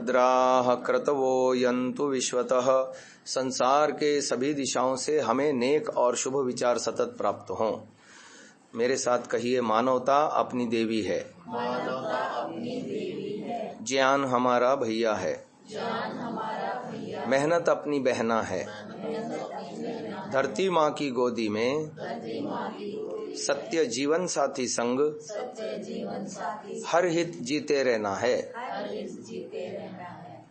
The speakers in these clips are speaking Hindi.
भद्राः क्रतवो यन्तु विश्वतः। संसार के सभी दिशाओं से हमें नेक और शुभ विचार सतत प्राप्त हों। मेरे साथ कहिए, मानवता अपनी देवी है, मानवता अपनी देवी है, ज्ञान हमारा भैया है, ज्ञान हमारा भैया, मेहनत अपनी बहना है, धरती माँ की गोदी में धरती माँ की गोदी, सत्य जीवन साथी संग, सत्य जीवन साथी, हर हित जीते रहना है। हर हित जीते रहना है।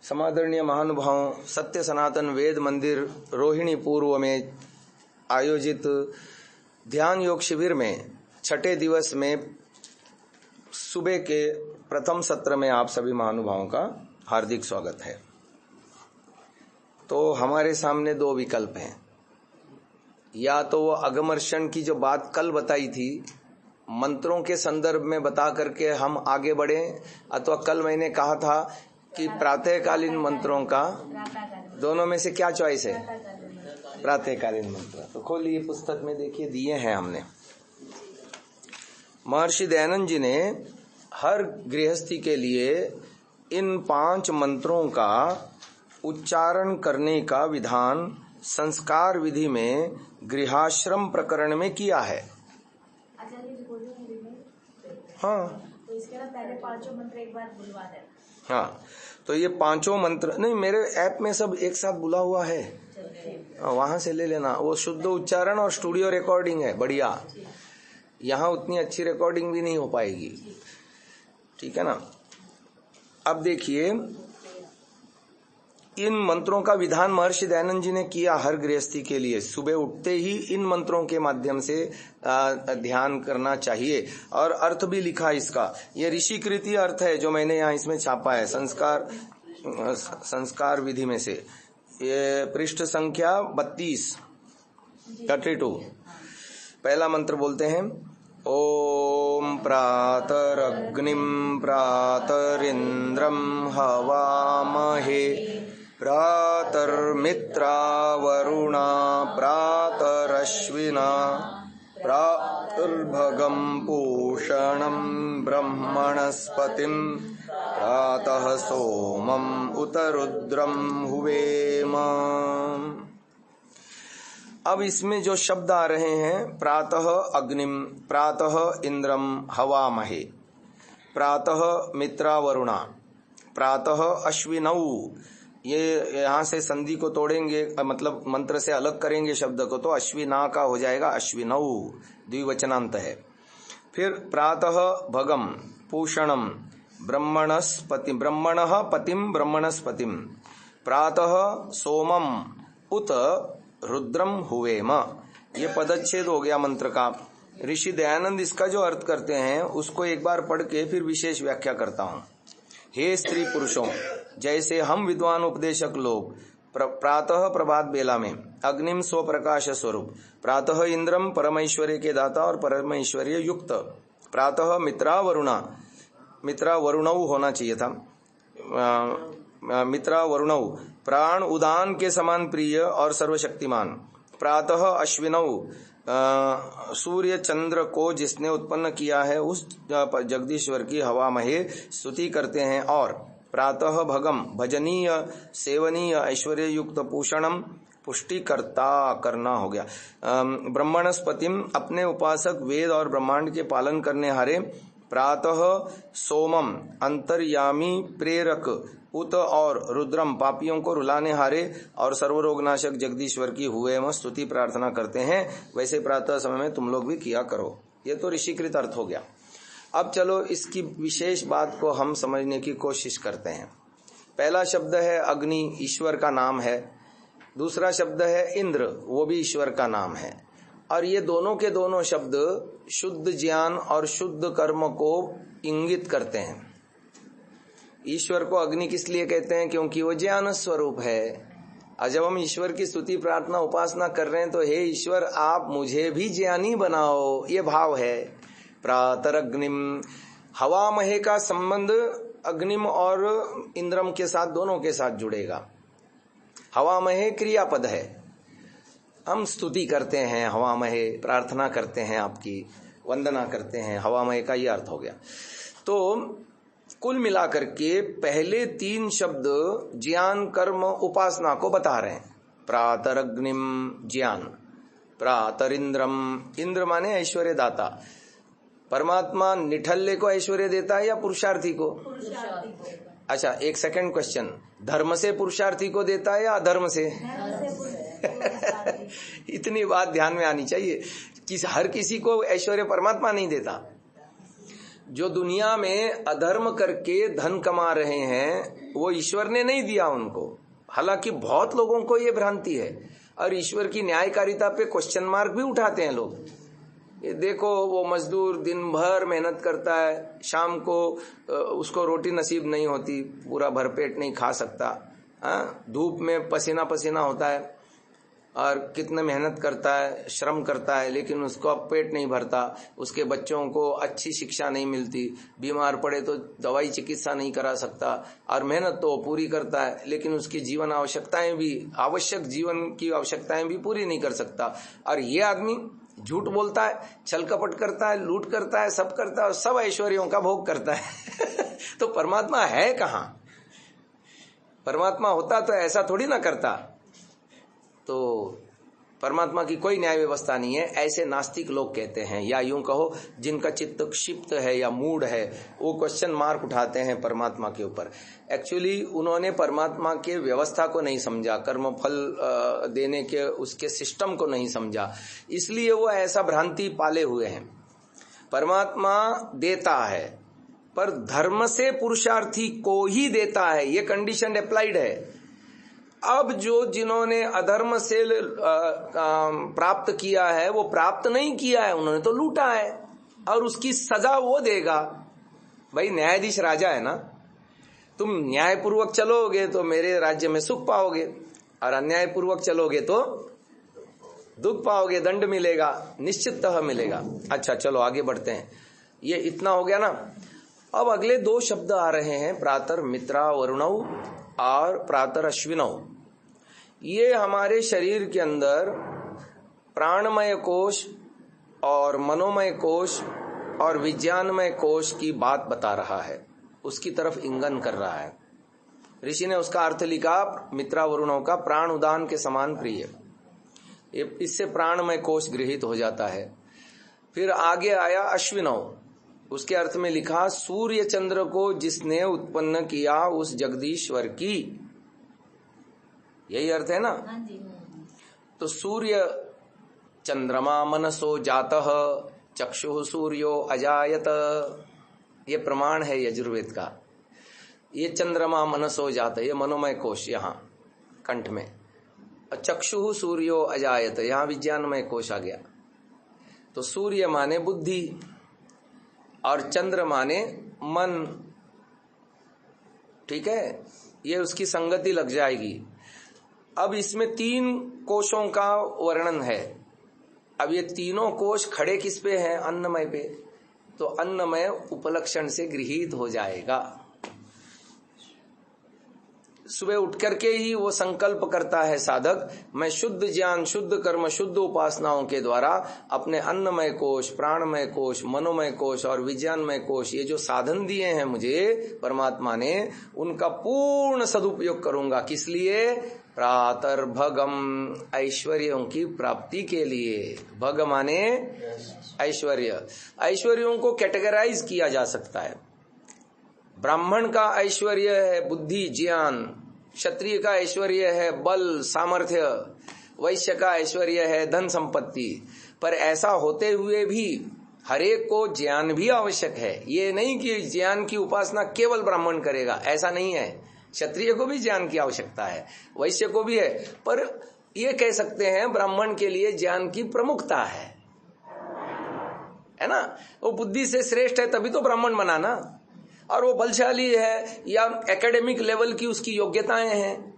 समादरणीय महानुभावों, सत्य सनातन वेद मंदिर रोहिणी पूर्व में आयोजित ध्यान योग शिविर में छठे दिवस में सुबह के प्रथम सत्र में आप सभी महानुभावों का हार्दिक स्वागत है। तो हमारे सामने दो विकल्प हैं, या तो वो अगमर्षण की जो बात कल बताई थी मंत्रों के संदर्भ में बता करके हम आगे बढ़े, अथवा कल मैंने कहा था कि प्रातःकालीन मंत्रों का, दोनों में से क्या चॉइस है? प्रातःकालीन मंत्र। तो खोलिए पुस्तक में, देखिए दिए हैं हमने। महर्षि दयानंद जी ने हर गृहस्थी के लिए इन 5 मंत्रों का उच्चारण करने का विधान संस्कार विधि में गृहाश्रम प्रकरण में किया है। हाँ, तो इसके ना पहले 5 मंत्र एक बार बुलवा दे। हाँ, तो ये 5 मंत्र नहीं, मेरे ऐप में सब एक साथ बुला हुआ है, वहां से ले लेना। वो शुद्ध उच्चारण और स्टूडियो रिकॉर्डिंग है, बढ़िया। यहाँ उतनी अच्छी रिकॉर्डिंग भी नहीं हो पाएगी, ठीक है ना। अब देखिए, इन मंत्रों का विधान महर्षि दयानंद जी ने किया हर गृहस्थी के लिए। सुबह उठते ही इन मंत्रों के माध्यम से ध्यान करना चाहिए। और अर्थ भी लिखा इसका, ये ऋषिकृति अर्थ है जो मैंने यहाँ इसमें छापा है, संस्कार विधि में से। ये पृष्ठ संख्या 32 पहला मंत्र बोलते हैं, ओम प्रातरग्निम प्रातरिंद्रम हवामहे प्रातर्मित्रावरुणा प्रातरश्विना प्रातर्भगं पूषणं ब्रह्मणस्पतिं प्रातः सोमं उत रुद्रं हुवेम। अब इसमें जो शब्द आ रहे हैं, प्रातः अग्निम, प्रातः इंद्रम हवामहे, प्रातः मित्रावरुणा, प्रातः अश्विनौ, ये यहाँ से संधि को तोड़ेंगे, मतलब मंत्र से अलग करेंगे शब्द को, तो अश्विना का हो जाएगा अश्विनौ, द्विवचनांत है। फिर प्रातः भगम पूषणम ब्रह्मणस्पति, ब्रह्मणः पतिम ब्रह्मणस्पतिम, प्रातः सोमम उत रुद्रम हुवेम। ये पदच्छेद हो गया मंत्र का। ऋषि दयानंद इसका जो अर्थ करते हैं उसको एक बार पढ़ के फिर विशेष व्याख्या करता हूँ। हे स्त्री पुरुषों, जैसे हम विद्वान उपदेशक लोग प्रातः प्रभात बेला में अग्निम स्वप्रकाश स्वरूप, प्रातः इंद्रम परमेश्वर्य के दाता और परमेश्वर्य युक्त, प्रातः मित्रावरुणा, मित्रावरुणौ होना चाहिए था, मित्रावरुणौ प्राण उदान के समान प्रिय और सर्वशक्तिमान, प्रातः अश्विनौ सूर्य चंद्र को जिसने उत्पन्न किया है उस जगदीश्वर की हवा महे स्तुति करते हैं, और प्रातः भगम भजनीय सेवनीय ऐश्वर्य युक्त पूषणम पुष्टिकर्ता करना हो गया, ब्रह्मणस्पतिम अपने उपासक वेद और ब्रह्मांड के पालन करने हारे, प्रातः सोमम अंतर्यामी प्रेरक उत, और रुद्रम पापियों को रुलाने हारे और सर्वरोगनाशक जगदीश्वर की हुए में स्तुति प्रार्थना करते हैं। वैसे प्रातः समय में तुम लोग भी किया करो। ये तो ऋषिकृत अर्थ हो गया। अब चलो इसकी विशेष बात को हम समझने की कोशिश करते हैं। पहला शब्द है अग्नि, ईश्वर का नाम है। दूसरा शब्द है इंद्र, वो भी ईश्वर का नाम है। और ये दोनों के दोनों शब्द शुद्ध ज्ञान और शुद्ध कर्म को इंगित करते हैं। ईश्वर को अग्नि किस लिए कहते हैं? क्योंकि वो ज्ञान स्वरूप है। और जब हम ईश्वर की स्तुति प्रार्थना उपासना कर रहे हैं तो हे ईश्वर आप मुझे भी ज्ञानी बनाओ, ये भाव है। प्रातरग्निम, हवा महे का संबंध अग्निम और इंद्रम के साथ, दोनों के साथ जुड़ेगा। हवा महे क्रियापद है, हम स्तुति करते हैं हवा महे, प्रार्थना करते हैं, आपकी वंदना करते हैं, हवा महे का ये अर्थ हो गया। तो कुल मिलाकर के पहले 3 शब्द ज्ञान कर्म उपासना को बता रहे हैं। प्रातरग्निम ज्ञान, प्रातरिंद्रम, इंद्र माने ऐश्वर्य दाता। परमात्मा निठल्ले को ऐश्वर्य देता है या पुरुषार्थी को? पुरुषार्थी को। अच्छा, एक सेकंड क्वेश्चन, धर्म से पुरुषार्थी को देता है या अधर्म से? इतनी बात ध्यान में आनी चाहिए कि हर किसी को ऐश्वर्य परमात्मा नहीं देता। जो दुनिया में अधर्म करके धन कमा रहे हैं वो ईश्वर ने नहीं दिया उनको। हालांकि बहुत लोगों को ये भ्रांति है और ईश्वर की न्यायकारिता पे क्वेश्चन मार्क भी उठाते हैं लोग। ये देखो, वो मजदूर दिन भर मेहनत करता है, शाम को उसको रोटी नसीब नहीं होती, पूरा भरपेट नहीं खा सकता, धूप में पसीना पसीना होता है और कितने मेहनत करता है, श्रम करता है, लेकिन उसको अब पेट नहीं भरता, उसके बच्चों को अच्छी शिक्षा नहीं मिलती, बीमार पड़े तो दवाई चिकित्सा नहीं करा सकता, और मेहनत तो पूरी करता है लेकिन उसकी जीवन आवश्यकताएं भी, आवश्यक जीवन की आवश्यकताएं भी पूरी नहीं कर सकता। और ये आदमी झूठ बोलता है, छल कपट करता है, लूट करता है, सब करता है और सब ऐश्वर्यों का भोग करता है। तो परमात्मा है कहाँ? परमात्मा होता तो ऐसा थोड़ी ना करता। तो परमात्मा की कोई न्याय व्यवस्था नहीं है, ऐसे नास्तिक लोग कहते हैं, या यूं कहो जिनका चित्त क्षिप्त है या मूड है, वो क्वेश्चन मार्क उठाते हैं परमात्मा के ऊपर। एक्चुअली उन्होंने परमात्मा के व्यवस्था को नहीं समझा, कर्म फल देने के उसके सिस्टम को नहीं समझा, इसलिए वो ऐसा भ्रांति पाले हुए हैं। परमात्मा देता है पर धर्म से पुरुषार्थी को ही देता है, ये कंडीशन अप्लाइड है। अब जो जिन्होंने अधर्म से प्राप्त किया है वो प्राप्त नहीं किया है, उन्होंने तो लूटा है और उसकी सजा वो देगा। भाई न्यायाधीश राजा है ना, तुम न्यायपूर्वक चलोगे तो मेरे राज्य में सुख पाओगे और अन्यायपूर्वक चलोगे तो दुख पाओगे, दंड मिलेगा, निश्चिततः मिलेगा। अच्छा चलो आगे बढ़ते हैं, ये इतना हो गया ना। अब अगले 2 शब्द आ रहे हैं, प्रातर मित्रा वरुणौ और प्रातर अश्विनौ। ये हमारे शरीर के अंदर प्राणमय कोश और मनोमय कोश और विज्ञानमय कोश की बात बता रहा है, उसकी तरफ इंगन कर रहा है। ऋषि ने उसका अर्थ लिखा, मित्रा वरुणों का प्राण उदान के समान प्रिय, इससे प्राणमय कोश गृहीत हो जाता है। फिर आगे आया अश्विनौ, उसके अर्थ में लिखा सूर्य चंद्र को जिसने उत्पन्न किया उस जगदीश्वर की, यही अर्थ है ना। तो सूर्य चंद्रमा मनसो जातः चक्षुः सूर्यो अजायत, ये प्रमाण है यजुर्वेद का। ये चंद्रमा मनसो जात, ये मनोमय कोश यहाँ कंठ में, चक्षुः सूर्यो अजायत यहाँ विज्ञानमय कोश आ गया। तो सूर्य माने बुद्धि और चंद्र माने मन, ठीक है, ये उसकी संगति लग जाएगी। अब इसमें 3 कोशों का वर्णन है। अब ये तीनों कोश खड़े किस पे हैं? अन्नमय पे, तो अन्नमय उपलक्षण से गृहीत हो जाएगा। सुबह उठ करके ही वो संकल्प करता है साधक, मैं शुद्ध ज्ञान, शुद्ध कर्म, शुद्ध उपासनाओं के द्वारा अपने अन्नमय कोश, प्राणमय कोश, मनोमय कोश और विज्ञानमय कोश, ये जो साधन दिए हैं मुझे परमात्मा ने, उनका पूर्ण सदुपयोग करूंगा। किस लिए? प्रातर्भगम, ऐश्वर्यों की प्राप्ति के लिए। भग माने ऐश्वर्य। ऐश्वर्यों को कैटेगराइज किया जा सकता है। ब्राह्मण का ऐश्वर्य है बुद्धि ज्ञान, क्षत्रिय का ऐश्वर्य है बल सामर्थ्य, वैश्य का ऐश्वर्य है धन संपत्ति। पर ऐसा होते हुए भी हरेक को ज्ञान भी आवश्यक है। ये नहीं कि ज्ञान की उपासना केवल ब्राह्मण करेगा, ऐसा नहीं है। क्षत्रिय को भी ज्ञान की आवश्यकता है, वैश्य को भी है, पर ये कह सकते हैं ब्राह्मण के लिए ज्ञान की प्रमुखता है ना। वो बुद्धि से श्रेष्ठ है तभी तो ब्राह्मण बना ना, और वो बलशाली है या एकेडमिक लेवल की उसकी योग्यताएं हैं।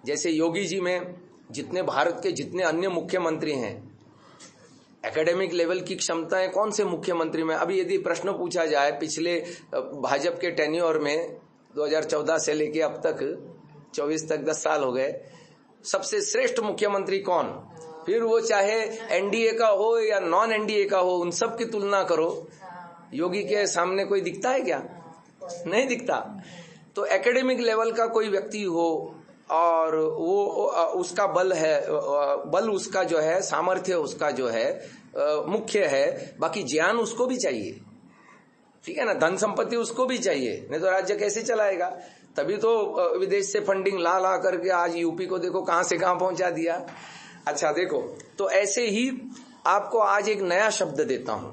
जैसे योगी जी में जितने भारत के जितने अन्य मुख्यमंत्री हैं, एकेडमिक लेवल की क्षमताएं कौन से मुख्यमंत्री में? अभी यदि प्रश्न पूछा जाए पिछले भाजपा के टेन्योर में 2014 से लेके अब तक 24 तक 10 साल हो गए, सबसे श्रेष्ठ मुख्यमंत्री कौन? फिर वो चाहे एनडीए का हो या नॉन एनडीए का हो, उन सब की तुलना करो, योगी के सामने कोई दिखता है क्या? नहीं दिखता। तो एकेडमिक लेवल का कोई व्यक्ति हो और वो उसका बल है, बल उसका जो है, सामर्थ्य उसका जो है मुख्य है, बाकी ज्ञान उसको भी चाहिए, ठीक है ना, धन संपत्ति उसको भी चाहिए, नहीं तो राज्य कैसे चलाएगा। तभी तो विदेश से फंडिंग ला ला करके आज यूपी को देखो कहां से कहां पहुंचा दिया। अच्छा देखो, तो ऐसे ही आपको आज एक नया शब्द देता हूं।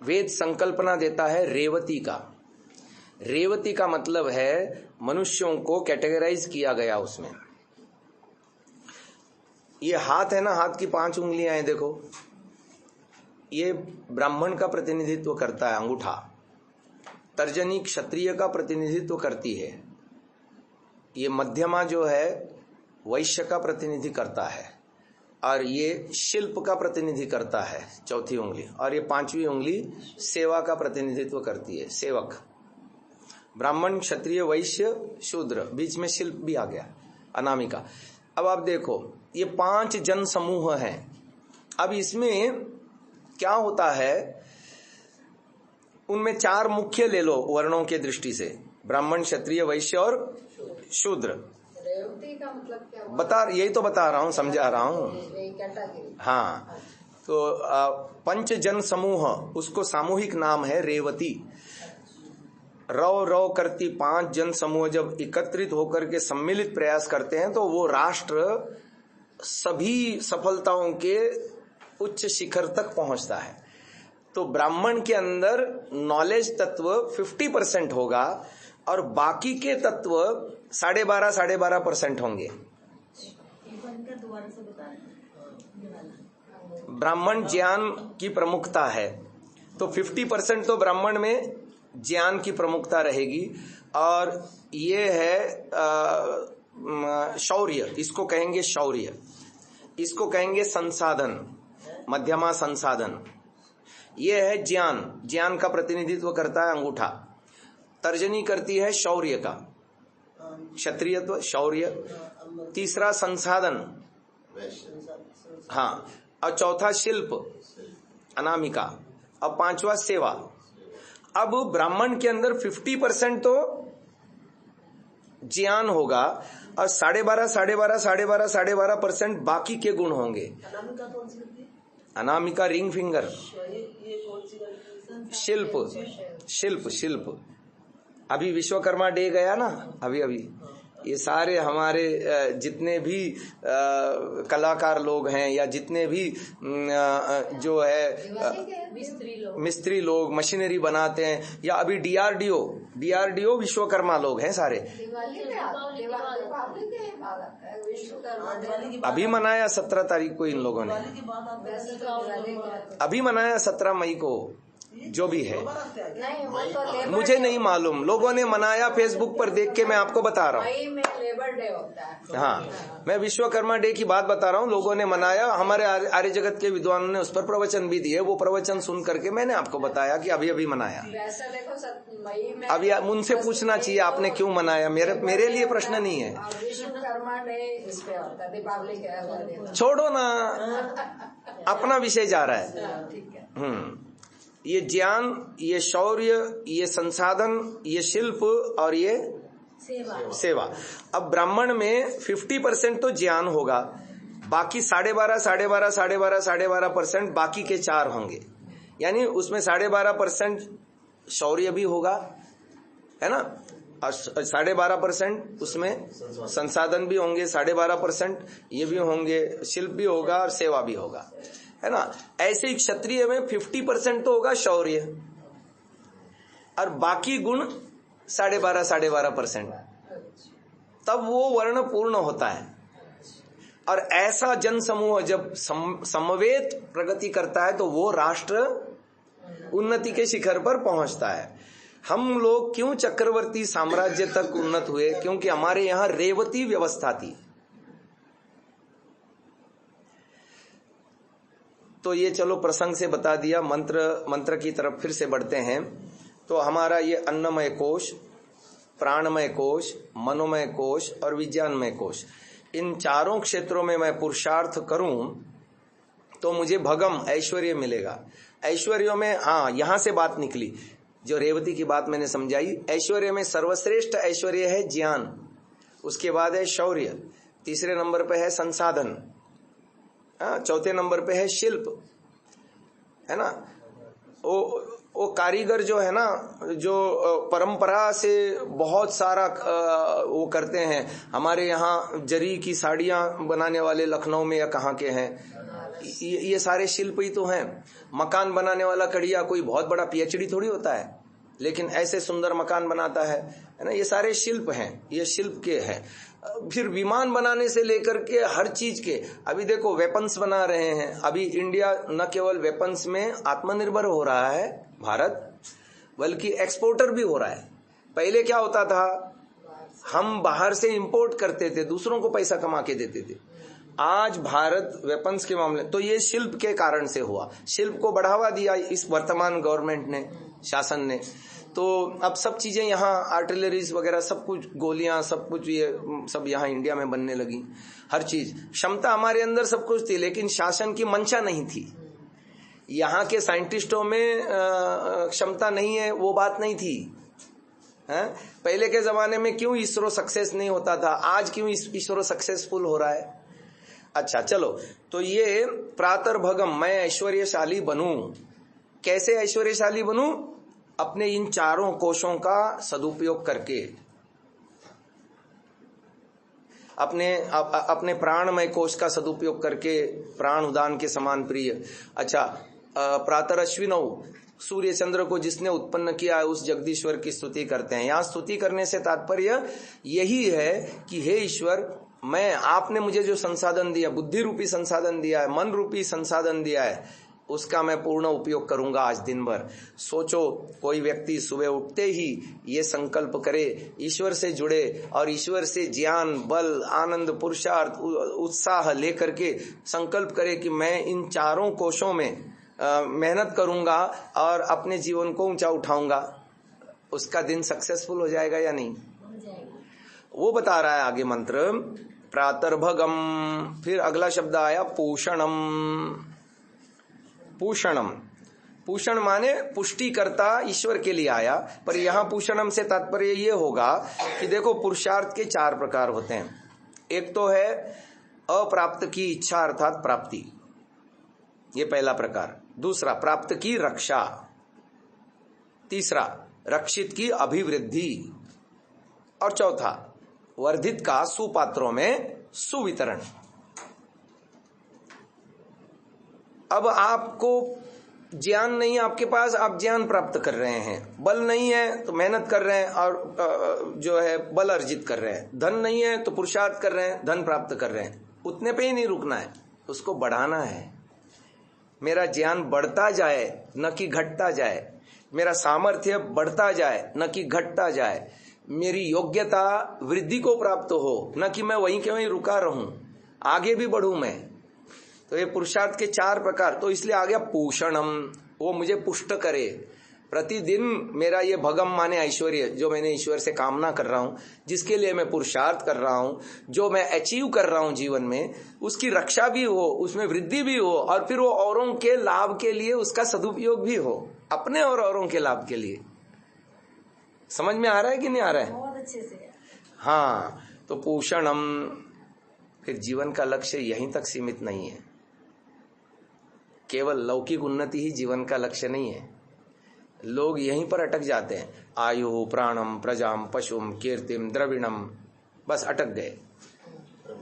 वेद संकल्पना देता है रेवती का। रेवती का मतलब है मनुष्यों को कैटेगराइज किया गया उसमें। ये हाथ है ना, हाथ की 5 उंगलियां हैं, देखो ये ब्राह्मण का प्रतिनिधित्व करता है, अंगूठा। तर्जनी क्षत्रिय का प्रतिनिधित्व करती है। ये मध्यमा जो है वैश्य का प्रतिनिधि करता है, और ये शिल्प का प्रतिनिधि करता है, चौथी उंगली, और ये 5वीं उंगली सेवा का प्रतिनिधित्व करती है, सेवक। ब्राह्मण, क्षत्रिय, वैश्य, शूद्र, बीच में शिल्प भी आ गया, अनामिका। अब आप देखो ये 5 जन समूह हैं। अब इसमें क्या होता है, उनमें 4 मुख्य ले लो वर्णों के दृष्टि से, ब्राह्मण, क्षत्रिय, वैश्य और शूद्र। रेवती का मतलब क्या हुआ? यही तो बता रहा हूं, समझा रहा हूं। हाँ, तो 5 जन समूह, उसको सामूहिक नाम है रेवती। रव रव करती 5 जन समूह जब एकत्रित होकर के सम्मिलित प्रयास करते हैं तो वो राष्ट्र सभी सफलताओं के उच्च शिखर तक पहुंचता है। तो ब्राह्मण के अंदर नॉलेज तत्व 50% होगा और बाकी के तत्व 12.5% होंगे। ब्राह्मण ज्ञान की प्रमुखता है, तो 50% तो ब्राह्मण में ज्ञान की प्रमुखता रहेगी, और ये है शौर्य, इसको कहेंगे शौर्य, इसको कहेंगे संसाधन, मध्यमा संसाधन। ये है ज्ञान, ज्ञान का प्रतिनिधित्व करता है अंगूठा। तर्जनी करती है शौर्य का, क्षत्रियत्व, शौर्य। तीसरा संसाधन, हाँ, और चौथा शिल्प, अनामिका, और 5वां सेवा। अब ब्राह्मण के अंदर 50% तो ज्ञान होगा और 12.5% बाकी के गुण होंगे। अनामिका रिंग फिंगर, शिल्प, शिल्प, शिल्प। अभी विश्वकर्मा डे गया ना, अभी ये सारे हमारे जितने भी कलाकार लोग हैं, या जितने भी जो है मिस्त्री लोग मशीनरी बनाते हैं, या अभी डीआरडीओ विश्वकर्मा लोग हैं सारे। अभी मनाया 17 तारीख को इन लोगों ने, अभी मनाया 17 मई को, जो भी है मुझे नहीं मालूम, लोगों ने मनाया, फेसबुक पर देख के मैं आपको बता रहा हूँ। लेबर डे होता है। हाँ, मैं विश्वकर्मा डे की बात बता रहा हूँ, लोगों ने मनाया, हमारे आर्य जगत के विद्वानों ने उस पर प्रवचन भी दिए, वो प्रवचन सुन करके मैंने आपको बताया कि अभी मनाया। वैसे देखो मई में अब उनसे पूछना चाहिए आपने क्यों मनाया, मेरे लिए प्रश्न नहीं है। विश्वकर्मा डे इस पे होता है, दीपावली के छोड़ो ना, अपना विषय जा रहा है। ठीक है। ये ज्ञान, ये शौर्य, ये संसाधन, ये शिल्प और ये सेवा। अब ब्राह्मण में 50% तो ज्ञान होगा, बाकी 12.5% बाकी के 4 होंगे, यानी उसमें 12.5% शौर्य भी होगा, है ना, और 12.5% उसमें संसाधन भी होंगे, 12.5% ये भी होंगे, शिल्प भी होगा और सेवा भी होगा, है ना। ऐसे ही क्षत्रिय में 50% तो होगा शौर्य, और बाकी गुण 12.5%, तब वो वर्ण पूर्ण होता है। और ऐसा जन समूह जब समवेत प्रगति करता है तो वो राष्ट्र उन्नति के शिखर पर पहुंचता है। हम लोग क्यों चक्रवर्ती साम्राज्य तक उन्नत हुए? क्योंकि हमारे यहाँ रेवती व्यवस्था थी। तो ये चलो प्रसंग से बता दिया, मंत्र की तरफ फिर से बढ़ते हैं। तो हमारा ये अन्नमय कोश, प्राणमय कोश, मनोमय कोश और विज्ञानमय कोश, इन चारों क्षेत्रों में मैं पुरुषार्थ करूं तो मुझे भगम ऐश्वर्य मिलेगा। ऐश्वर्यों में हाँ, यहां से बात निकली, जो रेवती की बात मैंने समझाई, ऐश्वर्य में सर्वश्रेष्ठ ऐश्वर्य है ज्ञान, उसके बाद है शौर्य, तीसरे नंबर पे है संसाधन, चौथे नंबर पे है शिल्प, है ना। वो कारीगर जो है ना, जो परंपरा से बहुत सारा वो करते हैं, हमारे यहाँ जरी की साड़ियाँ बनाने वाले लखनऊ में या कहाँ के हैं, ये सारे शिल्प ही तो हैं। मकान बनाने वाला कड़िया कोई बहुत बड़ा पीएचडी थोड़ी होता है, लेकिन ऐसे सुंदर मकान बनाता है ना। ये सारे शिल्प हैं, ये शिल्प के हैं। फिर विमान बनाने से लेकर के हर चीज के, अभी देखो वेपन्स बना रहे हैं। अभी इंडिया न केवल वेपन्स में आत्मनिर्भर हो रहा है भारत, बल्कि एक्सपोर्टर भी हो रहा है। पहले क्या होता था, हम बाहर से इंपोर्ट करते थे, दूसरों को पैसा कमा के देते थे। आज भारत वेपन्स के मामले, तो ये शिल्प के कारण से हुआ। शिल्प को बढ़ावा दिया इस वर्तमान गवर्नमेंट ने, शासन ने। तो अब सब चीजें यहाँ आर्टिलरीज वगैरह सब कुछ, गोलियां सब कुछ, ये सब यहाँ इंडिया में बनने लगी। हर चीज, क्षमता हमारे अंदर सब कुछ थी, लेकिन शासन की मंशा नहीं थी। यहाँ के साइंटिस्टों में क्षमता नहीं है, वो बात नहीं थी। पहले के जमाने में क्यों इसरो सक्सेस नहीं होता था, आज क्यों इसरो सक्सेसफुल हो रहा है। अच्छा चलो, तो ये प्रातर्भगम, मैं ऐश्वर्यशाली बनूं। कैसे ऐश्वर्यशाली बनूं? अपने इन चारों कोशों का सदुपयोग करके, अपने प्राणमय कोश का सदुपयोग करके, प्राण उदान के समान प्रिय। अच्छा, प्रातः अश्विनौ, सूर्य चंद्र को जिसने उत्पन्न किया है उस जगदीश्वर की स्तुति करते हैं। यहाँ स्तुति करने से तात्पर्य यही है कि हे ईश्वर, आपने मुझे जो संसाधन दिया, बुद्धि रूपी संसाधन दिया है, मन रूपी संसाधन दिया है, उसका मैं पूर्ण उपयोग करूंगा आज दिन भर। सोचो, कोई व्यक्ति सुबह उठते ही ये संकल्प करे, ईश्वर से जुड़े और ईश्वर से ज्ञान, बल, आनंद, पुरुषार्थ, उत्साह लेकर के संकल्प करे कि मैं इन चारों कोशों में मेहनत करूंगा और अपने जीवन को ऊंचा उठाऊंगा, उसका दिन सक्सेसफुल हो जाएगा या नहीं, वो बता रहा है आगे मंत्र। प्रातर्भगम, फिर अगला शब्द आया पूषणम। पूषणम, पूषण माने पुष्टिकर्ता ईश्वर के लिए आया, पर यहां पूषणम से तात्पर्य ये होगा कि देखो, पुरुषार्थ के 4 प्रकार होते हैं। एक तो है अप्राप्त की इच्छा अर्थात प्राप्ति, ये पहला प्रकार। दूसरा, प्राप्त की रक्षा। तीसरा, रक्षित की अभिवृद्धि। और चौथा, वर्धित का सुपात्रों में सुवितरण। अब आपको ज्ञान नहीं है आपके पास, आप ज्ञान प्राप्त कर रहे हैं। बल नहीं है तो मेहनत कर रहे हैं और जो है बल अर्जित कर रहे हैं। धन नहीं है तो पुरुषार्थ कर रहे हैं, धन प्राप्त कर रहे हैं। उतने पे ही नहीं रुकना है, उसको बढ़ाना है। मेरा ज्ञान बढ़ता जाए न कि घटता जाए, मेरा सामर्थ्य बढ़ता जाए न कि घटता जाए, मेरी योग्यता वृद्धि को प्राप्त हो, न कि मैं वहीं के वहीं रुका रहूं, आगे भी बढ़ूं मैं। तो ये पुरुषार्थ के 4 प्रकार। तो इसलिए आ गया पूषणम, वो मुझे पुष्ट करे। प्रतिदिन मेरा ये भगम माने ऐश्वर्य, जो मैंने ईश्वर से कामना कर रहा हूं, जिसके लिए मैं पुरुषार्थ कर रहा हूं, जो मैं अचीव कर रहा हूं जीवन में, उसकी रक्षा भी हो, उसमें वृद्धि भी हो, और फिर वो औरों के लाभ के लिए उसका सदुपयोग भी हो, अपने और औरों के लाभ के लिए। समझ में आ रहा है कि नहीं आ रहा है? बहुत अच्छे से। हाँ, तो पूषणम। फिर जीवन का लक्ष्य यहीं तक सीमित नहीं है। केवल लौकिक उन्नति ही जीवन का लक्ष्य नहीं है। लोग यहीं पर अटक जाते हैं। आयु, प्राणम, प्रजाम, पशुम, कीर्तिम, द्रविणम, बस अटक गए।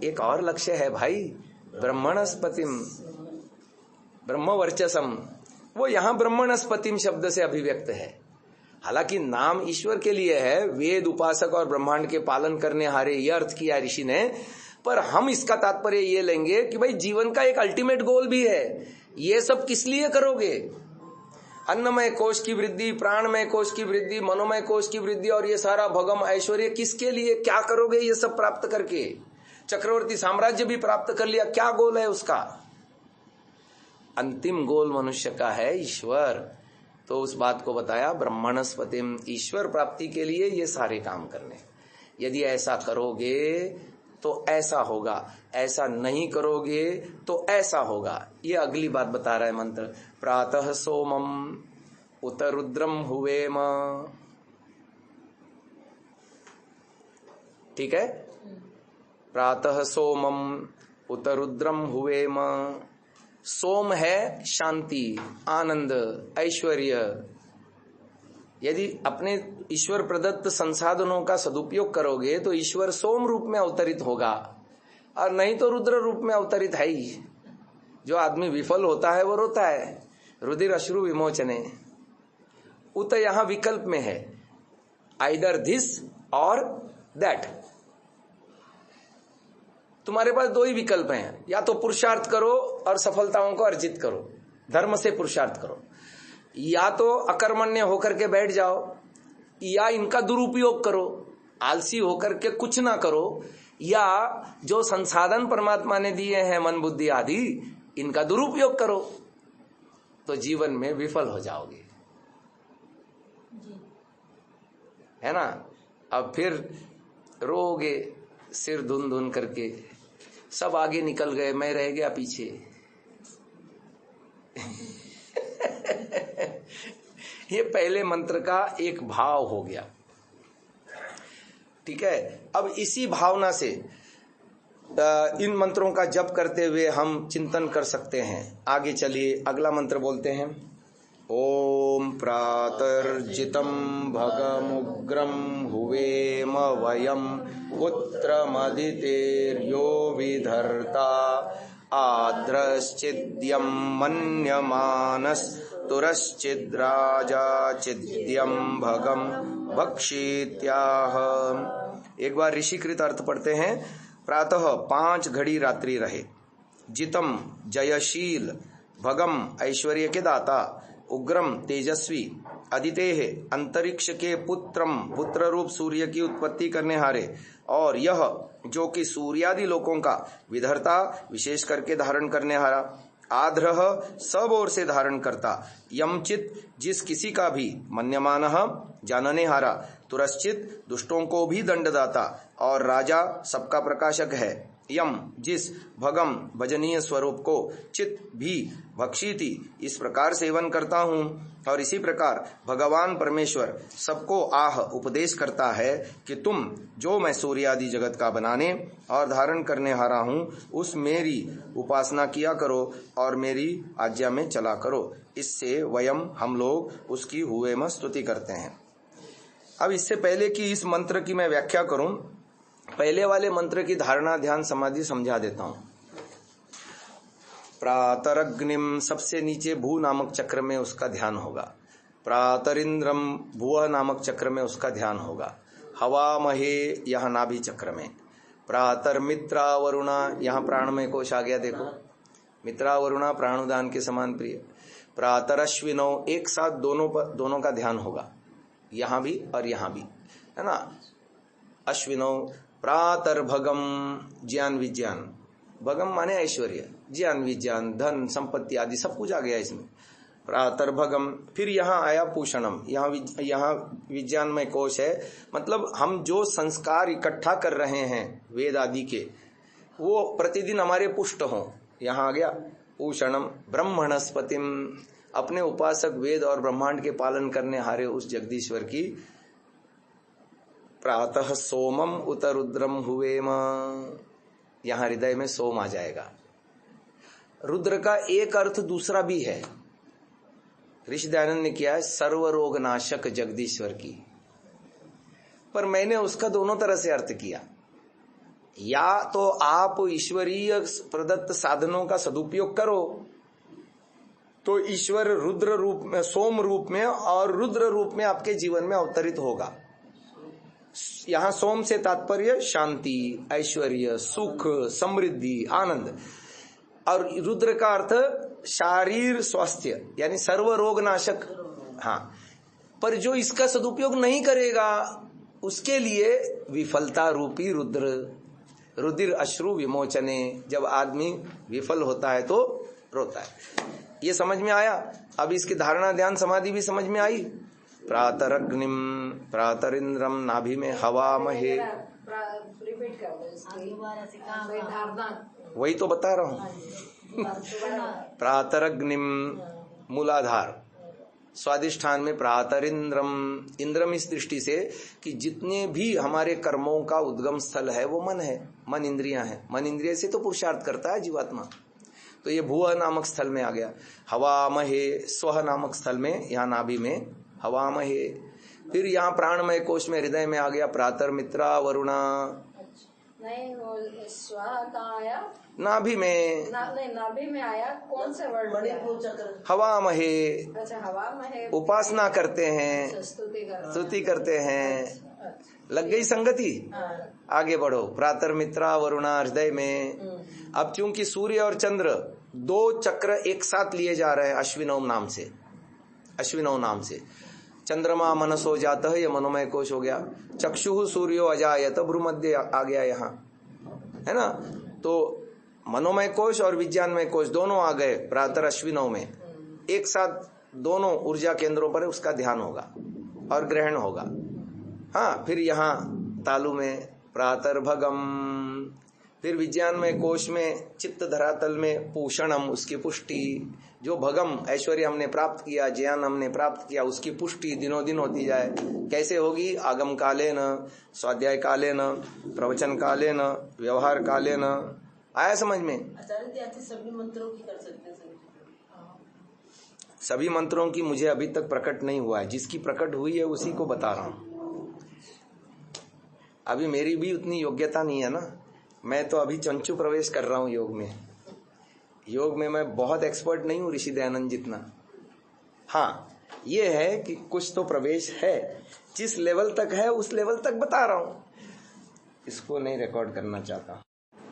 एक और लक्ष्य है भाई, ब्रह्मणस्पतिम, ब्रह्मवर्चसम। वो यहां ब्रह्मणस्पतिम शब्द से अभिव्यक्त है। हालांकि नाम ईश्वर के लिए है, वेद उपासक और ब्रह्मांड के पालन करने हारे, ये अर्थ किया ऋषि ने। पर हम इसका तात्पर्य ये लेंगे कि भाई जीवन का एक अल्टीमेट गोल भी है। ये सब किस लिए करोगे? अन्नमय कोश की वृद्धि, प्राणमय कोश की वृद्धि, मनोमय कोश की वृद्धि, और ये सारा भगम ऐश्वर्य किसके लिए? क्या करोगे ये सब प्राप्त करके? चक्रवर्ती साम्राज्य भी प्राप्त कर लिया, क्या गोल है उसका? अंतिम गोल मनुष्य का है ईश्वर। तो उस बात को बताया ब्रह्मणस्पतिम, ईश्वर प्राप्ति के लिए ये सारे काम करने। यदि ऐसा करोगे तो ऐसा होगा, ऐसा नहीं करोगे तो ऐसा होगा। ये अगली बात बता रहा है मंत्र। प्रातः सोमम, उत रुद्रम हुवेम। ठीक है, प्रातः सोमम उत रुद्रम हुवेम। सोम है शांति, आनंद, ऐश्वर्य। यदि अपने ईश्वर प्रदत्त संसाधनों का सदुपयोग करोगे तो ईश्वर सोम रूप में अवतरित होगा, और नहीं तो रुद्र रूप में अवतरित है ही। जो आदमी विफल होता है वो रोता है, रुधिर अश्रु विमोचने। उत यहां विकल्प में है, आइदर दिस और दैट। तुम्हारे पास दो ही विकल्प हैं, या तो पुरुषार्थ करो और सफलताओं को अर्जित करो, धर्म से पुरुषार्थ करो, या तो अकर्मण्य होकर के बैठ जाओ, या इनका दुरुपयोग करो, आलसी होकर के कुछ ना करो, या जो संसाधन परमात्मा ने दिए हैं मन बुद्धि आदि, इनका दुरुपयोग करो, तो जीवन में विफल हो जाओगे, है ना। अब फिर रोगे सिर धुन धुन करके, सब आगे निकल गए, मैं रह गया पीछे। ये पहले मंत्र का एक भाव हो गया। ठीक है, अब इसी भावना से इन मंत्रों का जप करते हुए हम चिंतन कर सकते हैं। आगे चलिए, अगला मंत्र बोलते हैं। ओम प्रातर्जितं भगमुग्रं हुवेम वयं पुत्रमदितेर्यो विधर्ता आद्रश्चिद्यं मन्यमानस्तुरश्चिद्राजा चिद्यं भगं भक्षित्याह। एक बार ऋषिकृत अर्थ पढ़ते हैं। प्रातः 5 घड़ी रात्रि रहे, जितम जयशील, भगम ऐश्वर्य के दाता, उग्रम तेजस्वी, अदितेह अंतरिक्ष के पुत्रम पुत्र रूप सूर्य की उत्पत्ति करने हारे, और यह जो कि सूर्यादि लोकों का विधर्ता विशेष करके धारण करने हारा, आध्रह सब ओर से धारण करता, यमचित जिस किसी का भी, मन्यमान जानने हारा, तुरश्चित दुष्टों को भी दंडदाता, और राजा सबका प्रकाशक है, यम जिस भगम भजनीय स्वरूप को, चित भी भक्षिति इस प्रकार सेवन करता हूँ, और इसी प्रकार भगवान परमेश्वर सबको आह उपदेश करता है कि तुम जो मैं सूर्यादि जगत का बनाने और धारण करने हारा हूँ, उस मेरी उपासना किया करो और मेरी आज्ञा में चला करो। इससे वयम हम लोग उसकी हुए में स्तुति करते हैं। अब इससे पहले कि इस मंत्र की मैं व्याख्या करूं, पहले वाले मंत्र की धारणा ध्यान समाधि समझा देता हूं। प्रातरग्निम, सबसे नीचे भू नामक चक्र में उसका ध्यान होगा। प्रातरिंद्रम, भुव नामक चक्र में उसका ध्यान होगा। हवा महे, यहां नाभि चक्र में। प्रातर मित्रा वरुणा, यहां प्राणमय कोश आ गया, देखो मित्रा वरुणा प्राणुदान के समान प्रिय। प्रातरश्विनो, एक साथ दोनों का ध्यान होगा, यहां भी और यहां भी, है ना। अश्विनो, प्रातर भगम, ज्ञान विज्ञान, भगम माने ऐश्वर्य, ज्ञान विज्ञान धन संपत्ति आदि सब कुछ आ गया इसमें। प्रातर भगम, फिर यहाँ आया पूषणम, यहाँ विज्ञान में कोश है, मतलब हम जो संस्कार इकट्ठा कर रहे हैं वेद आदि के, वो प्रतिदिन हमारे पुष्ट हों, यहाँ आ गया पूषणम। ब्रह्मणस्पतिम, अपने उपासक वेद और ब्रह्मांड के पालन करने हारे उस जगदीश्वर की। प्रातः सोमम उत रुद्रम हुवेम, यहां हृदय में सोम आ जाएगा। रुद्र का एक अर्थ दूसरा भी है, ऋषि दयानंद ने किया है, सर्वरोग नाशक जगदीश्वर की, पर मैंने उसका दोनों तरह से अर्थ किया। या तो आप ईश्वरीय प्रदत्त साधनों का सदुपयोग करो तो ईश्वर रुद्र रूप में, सोम रूप में और रुद्र रूप में आपके जीवन में अवतरित होगा। यहां सोम से तात्पर्य शांति, ऐश्वर्य, सुख, समृद्धि, आनंद, और रुद्र का अर्थ शारीर स्वास्थ्य, यानी सर्व रोग नाशक। हाँ, पर जो इसका सदुपयोग नहीं करेगा उसके लिए विफलता रूपी रुद्र, रुधिर अश्रु विमोचने, जब आदमी विफल होता है तो रोता है। ये समझ में आया। अब इसकी धारणा ध्यान समाधि भी समझ में आई। प्रातरग्निम, प्रातरिंद्रम, नाभि में हवा महे, रिपीट कर दो इसकी धारणा, वही तो बता रहा हूं। प्रातरग्निम मूलाधार, स्वादिष्ठान में प्रातर इंद्रम, इंद्रम इस दृष्टि से कि जितने भी हमारे कर्मों का उद्गम स्थल है वो मन है, मन इंद्रियां हैं, मन इंद्रिय से तो पुरुषार्थ करता है जीवात्मा। तो ये भुव नामक स्थल में आ गया, हवामहे स्व नामक स्थल में, यहाँ नाभि में हवामहे। फिर यहाँ प्राणमय कोश में हृदय में आ गया प्रातर मित्रा वरुणा। नहीं, वो स्वाहा कहाँ आया? नाभि में। नहीं, नाभि में आया। कौन से वर्ड में? हवामहे। अच्छा, हवा में है। उपासना करते हैं, स्तुति करते हैं। लग गई संगति? आगे बढ़ो, प्रातर मित्रा वरुणा हृदय में। अब चूंकि सूर्य और चंद्र दो चक्र एक साथ लिए जा रहे हैं अश्विनोम नाम से, अश्विनोम नाम से। चंद्रमा मनसो जाता है, ये मनोमय कोश हो गया। चक्षु सूर्यो अजायत, भ्रूमध्य आ गया यहाँ, है ना। तो मनोमय कोश और विज्ञानमय कोश दोनों आ गए प्रातर अश्विनों में, एक साथ दोनों ऊर्जा केंद्रों पर उसका ध्यान होगा और ग्रहण होगा। हाँ, फिर यहाँ तालु में प्रातर भगम, फिर विज्ञानमय कोश में चित्त धरातल में पूषणम, उसकी पुष्टि। जो भगम ऐश्वर्य हमने प्राप्त किया, ज्ञान हमने प्राप्त किया, उसकी पुष्टि दिनों दिन होती जाए। कैसे होगी? आगम काले न, स्वाध्याय काले न, प्रवचन काले न, व्यवहार काले न। आया समझ में? आचार्य सभी मंत्रों की कर सकते हैं? सभी मंत्रों की मुझे अभी तक प्रकट नहीं हुआ है, जिसकी प्रकट हुई है उसी को बता रहा हूं। अभी मेरी भी उतनी योग्यता नहीं है ना, मैं तो अभी चंचू प्रवेश कर रहा हूं योग में। योग में मैं बहुत एक्सपर्ट नहीं हूं ऋषि दयानंद जितना। हाँ, ये है कि कुछ तो प्रवेश है, जिस लेवल तक है उस लेवल तक बता रहा हूं। इसको नहीं रिकॉर्ड करना चाहता।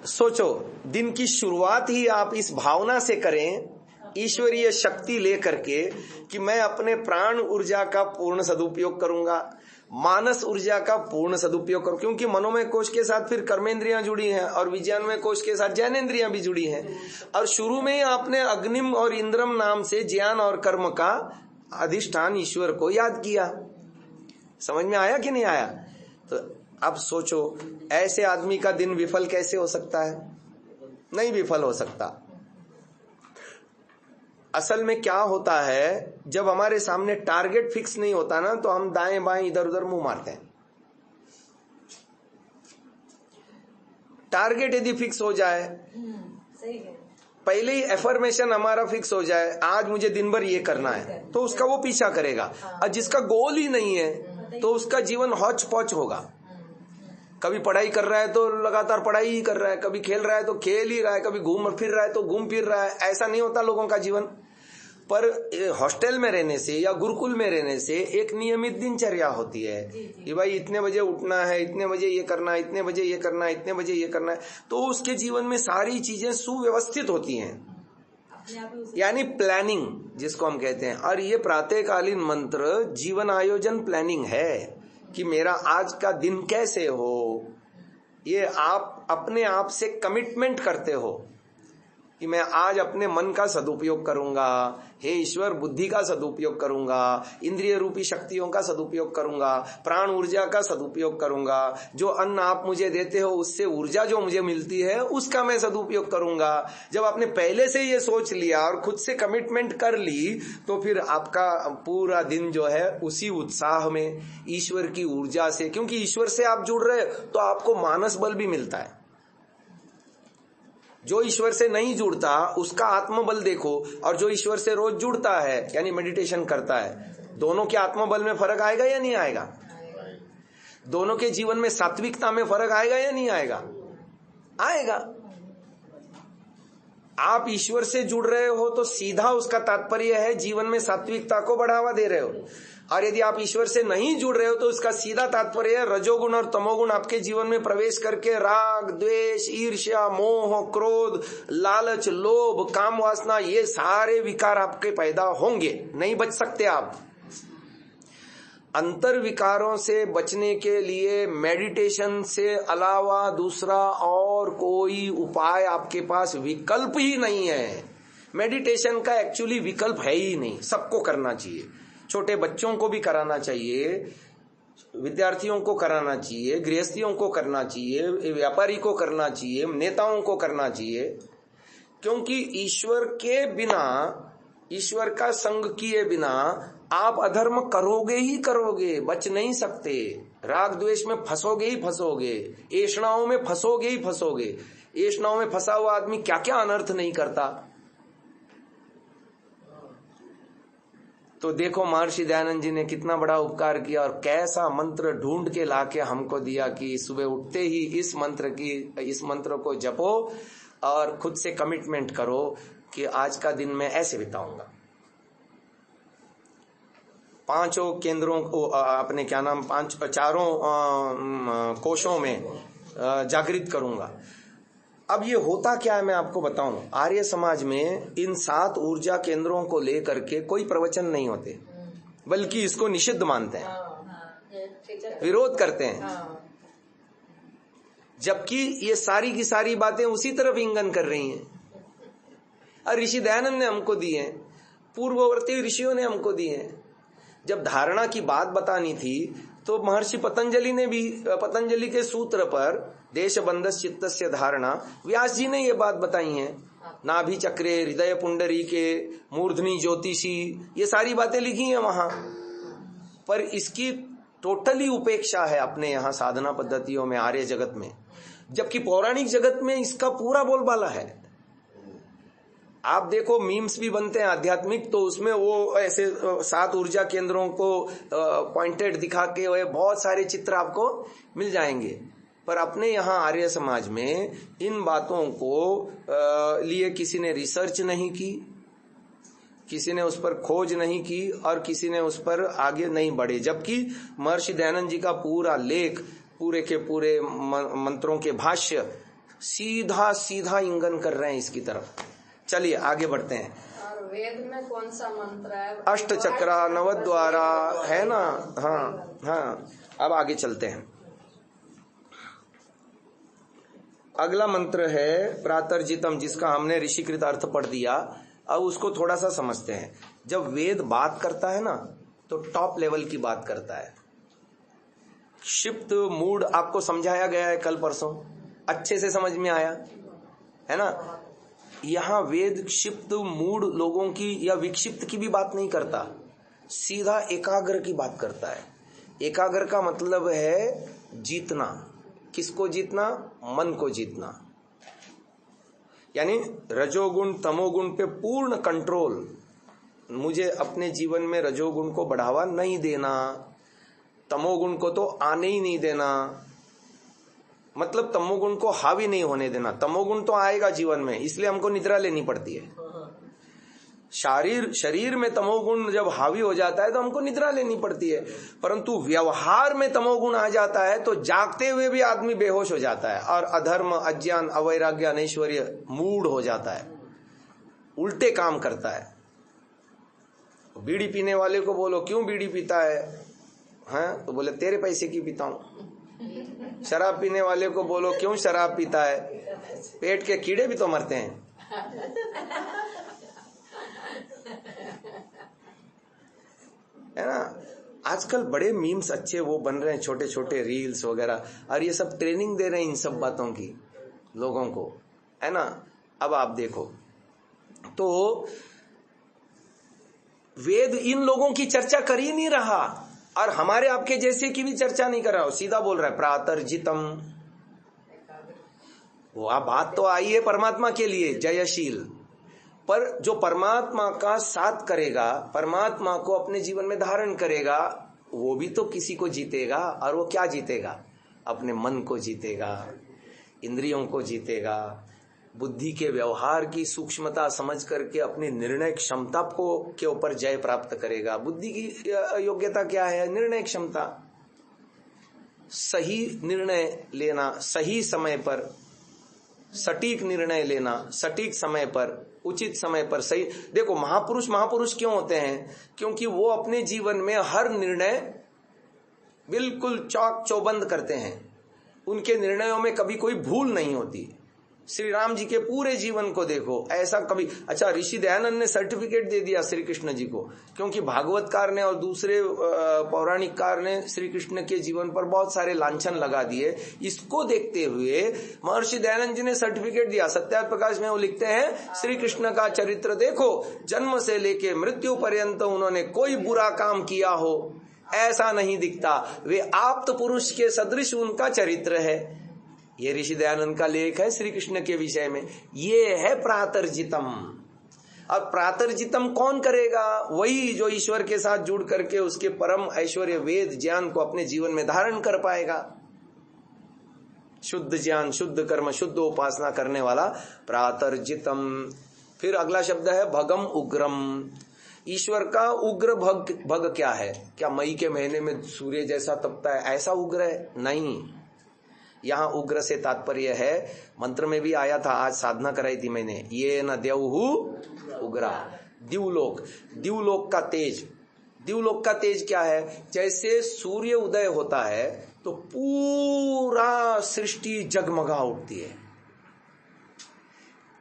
सोचो, दिन की शुरुआत ही आप इस भावना से करें, ईश्वरीय शक्ति लेकर के, कि मैं अपने प्राण ऊर्जा का पूर्ण सदुपयोग करूंगा, मानस ऊर्जा का पूर्ण सदुपयोग करूं, क्योंकि मनोमय कोश के साथ फिर कर्मेंद्रियां जुड़ी हैं और विज्ञानमय कोश के साथ ज्ञानेंद्रियां भी जुड़ी हैं। और शुरू में ही आपने अग्निम और इंद्रम नाम से ज्ञान और कर्म का अधिष्ठान ईश्वर को याद किया। समझ में आया कि नहीं आया? तो अब सोचो, ऐसे आदमी का दिन विफल कैसे हो सकता है? नहीं विफल हो सकता। असल में क्या होता है, जब हमारे सामने टारगेट फिक्स नहीं होता ना, तो हम दाएं बाएं इधर उधर मुंह मारते हैं। टारगेट यदि फिक्स हो जाए, सही है, पहले ही एफर्मेशन हमारा फिक्स हो जाए, आज मुझे दिन भर ये करना है, तो उसका वो पीछा करेगा। और जिसका गोल ही नहीं है तो उसका जीवन हौच पौच होगा। कभी पढ़ाई कर रहा है तो लगातार पढ़ाई ही कर रहा है, कभी खेल रहा है तो खेल ही रहा है, कभी घूम फिर रहा है तो घूम फिर रहा है। ऐसा नहीं होता लोगों का जीवन। पर हॉस्टल में रहने से या गुरुकुल में रहने से एक नियमित दिनचर्या होती है कि भाई इतने बजे उठना है, इतने बजे ये करना है, इतने बजे ये करना है, इतने बजे ये करना है। तो उसके जीवन में सारी चीजें सुव्यवस्थित होती हैं, यानी प्लानिंग जिसको हम कहते हैं। और ये प्रातःकालीन मंत्र जीवन आयोजन प्लानिंग है कि मेरा आज का दिन कैसे हो। ये आप अपने आप से कमिटमेंट करते हो कि मैं आज अपने मन का सदुपयोग करूंगा, हे ईश्वर बुद्धि का सदुपयोग करूंगा, इंद्रिय रूपी शक्तियों का सदुपयोग करूंगा, प्राण ऊर्जा का सदुपयोग करूंगा, जो अन्न आप मुझे देते हो उससे ऊर्जा जो मुझे मिलती है उसका मैं सदुपयोग करूंगा। जब आपने पहले से ये सोच लिया और खुद से कमिटमेंट कर ली, तो फिर आपका पूरा दिन जो है उसी उत्साह में, ईश्वर की ऊर्जा से, क्योंकि ईश्वर से आप जुड़ रहे तो आपको मानस बल भी मिलता है। जो ईश्वर से नहीं जुड़ता उसका आत्मबल देखो, और जो ईश्वर से रोज जुड़ता है यानी मेडिटेशन करता है, दोनों के आत्मबल में फर्क आएगा या नहीं आएगा? दोनों के जीवन में सात्विकता में फर्क आएगा या नहीं आएगा? आएगा। आप ईश्वर से जुड़ रहे हो तो सीधा उसका तात्पर्य है जीवन में सात्विकता को बढ़ावा दे रहे हो, और यदि आप ईश्वर से नहीं जुड़ रहे हो तो उसका सीधा तात्पर्य है रजोगुण और तमोगुण आपके जीवन में प्रवेश करके राग, द्वेष, ईर्ष्या, मोह, क्रोध, लालच, लोभ, काम वासना, ये सारे विकार आपके पैदा होंगे, नहीं बच सकते आप। अंतर विकारों से बचने के लिए मेडिटेशन से अलावा दूसरा और कोई उपाय आपके पास विकल्प ही नहीं है। मेडिटेशन का एक्चुअली विकल्प है ही नहीं, सबको करना चाहिए। छोटे बच्चों को भी कराना चाहिए, विद्यार्थियों को कराना चाहिए, गृहस्थियों को करना चाहिए, व्यापारी को करना चाहिए, नेताओं को करना चाहिए, क्योंकि ईश्वर के बिना ईश्वर का संग किए बिना आप अधर्म करोगे ही करोगे, बच नहीं सकते। राग द्वेष में फंसोगे ही फंसोगे, ऐषणाओं में फंसोगे ही फंसोगे। ऐषणाओं में फंसा हुआ आदमी क्या क्या अनर्थ नहीं करता। तो देखो महर्षि दयानंद जी ने कितना बड़ा उपकार किया और कैसा मंत्र ढूंढ के लाके हमको दिया कि सुबह उठते ही इस मंत्र को जपो और खुद से कमिटमेंट करो कि आज का दिन मैं ऐसे बिताऊंगा। पांचों केंद्रों को अपने क्या नाम चारों कोशों में जागृत करूंगा। अब ये होता क्या है मैं आपको बताऊं। आर्य समाज में इन 7 ऊर्जा केंद्रों को लेकर के कोई प्रवचन नहीं होते, बल्कि इसको निषिद्ध मानते हैं, विरोध करते हैं। जबकि ये सारी की सारी बातें उसी तरफ इंगन कर रही हैं। और ऋषि दयानंद ने हमको दी हैं, पूर्ववर्ती ऋषियों ने हमको दी हैं। जब धारणा की बात बतानी थी तो महर्षि पतंजलि ने भी, पतंजलि के सूत्र पर देश बंधस चित्तस्य धारणा, व्यास जी ने ये बात बताई है। नाभि चक्रे, हृदय पुंडरी के, मूर्धनी ज्योतिषी, ये सारी बातें लिखी हैं वहां। पर इसकी टोटली उपेक्षा है अपने यहाँ साधना पद्धतियों में, आर्य जगत में। जबकि पौराणिक जगत में इसका पूरा बोलबाला है। आप देखो मीम्स भी बनते हैं आध्यात्मिक, तो उसमें वो ऐसे 7 ऊर्जा केंद्रों को पॉइंटेड दिखा के वो बहुत सारे चित्र आपको मिल जाएंगे। पर अपने यहाँ आर्य समाज में इन बातों को लिए किसी ने रिसर्च नहीं की, किसी ने उस पर खोज नहीं की और किसी ने उस पर आगे नहीं बढ़े। जबकि महर्षि दयानंद जी का पूरा लेख, पूरे के पूरे मंत्रों के भाष्य सीधा सीधा इंगन कर रहे हैं इसकी तरफ। चलिए आगे बढ़ते हैं। और वेद में कौन सा मंत्र है? अष्ट चक्रा नवद्वारा है ना। हाँ हाँ, अब आगे चलते हैं। अगला मंत्र है प्रातर्जितम, जिसका हमने ऋषिकृत अर्थ पढ़ दिया। अब उसको थोड़ा सा समझते हैं। जब वेद बात करता है ना तो टॉप लेवल की बात करता है। क्षिप्त मूड आपको समझाया गया है कल परसों, अच्छे से समझ में आया है ना। यहाँ वेद क्षिप्त मूड लोगों की या विक्षिप्त की भी बात नहीं करता, सीधा एकाग्र की बात करता है। एकाग्र का मतलब है जीतना। किसको जीतना? मन को जीतना। यानी रजोगुण तमोगुण पे पूर्ण कंट्रोल। मुझे अपने जीवन में रजोगुण को बढ़ावा नहीं देना, तमोगुण को तो आने ही नहीं देना। मतलब तमोगुण को हावी नहीं होने देना। तमोगुण तो आएगा जीवन में, इसलिए हमको निद्रा लेनी पड़ती है। शरीर में तमोगुण जब हावी हो जाता है तो हमको निद्रा लेनी पड़ती है। परंतु व्यवहार में तमोगुण आ जाता है तो जागते हुए भी आदमी बेहोश हो जाता है और अधर्म, अज्ञान, अवैराग्य, अनैश्वर्य मूड हो जाता है, उल्टे काम करता है। बीड़ी पीने वाले को बोलो क्यों बीड़ी पीता है, हाँ? तो बोले तेरे पैसे की पीता हूं। शराब पीने वाले को बोलो क्यों शराब पीता है, पेट के कीड़े भी तो मरते हैं। है ना। आजकल बड़े मीम्स अच्छे वो बन रहे हैं, छोटे छोटे रील्स वगैरह, और ये सब ट्रेनिंग दे रहे हैं इन सब बातों की लोगों को, है ना। अब आप देखो तो वेद इन लोगों की चर्चा कर ही नहीं रहा और हमारे आपके जैसे की भी चर्चा नहीं कर रहा, सीधा बोल रहा है प्रातर्जितम। वो आप बात तो आई है परमात्मा के लिए जयशील, पर जो परमात्मा का साथ करेगा, परमात्मा को अपने जीवन में धारण करेगा, वो भी तो किसी को जीतेगा। और वो क्या जीतेगा? अपने मन को जीतेगा, इंद्रियों को जीतेगा, बुद्धि के व्यवहार की सूक्ष्मता समझ करके अपनी निर्णय क्षमता को के ऊपर जय प्राप्त करेगा। बुद्धि की योग्यता क्या है? निर्णय क्षमता। सही निर्णय लेना, सही समय पर सटीक निर्णय लेना, सटीक समय पर, उचित समय पर सही। देखो महापुरुष क्यों होते हैं? क्योंकि वो अपने जीवन में हर निर्णय बिल्कुल चौक चौबंद करते हैं। उनके निर्णयों में कभी कोई भूल नहीं होती। श्री राम जी के पूरे जीवन को देखो, ऐसा कभी, अच्छा ऋषि दयानंद ने सर्टिफिकेट दे दिया श्री कृष्ण जी को, क्योंकि भागवतकार ने और दूसरे पौराणिककार ने श्री कृष्ण के जीवन पर बहुत सारे लांछन लगा दिए। इसको देखते हुए महर्षि दयानंद जी ने सर्टिफिकेट दिया। सत्यार्थ प्रकाश में वो लिखते हैं, श्री कृष्ण का चरित्र देखो, जन्म से लेके मृत्यु पर्यंत उन्होंने कोई बुरा काम किया हो ऐसा नहीं दिखता, वे आप्त पुरुष के सदृश उनका चरित्र है। ये ऋषि दयानंद का लेख है श्री कृष्ण के विषय में। ये है प्रातर्जितम। अब प्रातर्जितम कौन करेगा? वही जो ईश्वर के साथ जुड़ करके उसके परम ऐश्वर्य वेद ज्ञान को अपने जीवन में धारण कर पाएगा। शुद्ध ज्ञान, शुद्ध कर्म, शुद्ध उपासना करने वाला प्रातर्जितम। फिर अगला शब्द है भगम उग्रम। ईश्वर का उग्र भग क्या है? क्या मई के महीने में सूर्य जैसा तपता है ऐसा उग्र है? नहीं। यहाँ उग्र से तात्पर्य है, मंत्र में भी आया था, आज साधना कराई थी मैंने, ये न द्यौहु उग्रा। दिवलोक, दिवलोक का तेज। दिवलोक का तेज क्या है? जैसे सूर्य उदय होता है तो पूरा सृष्टि जगमगा उठती है,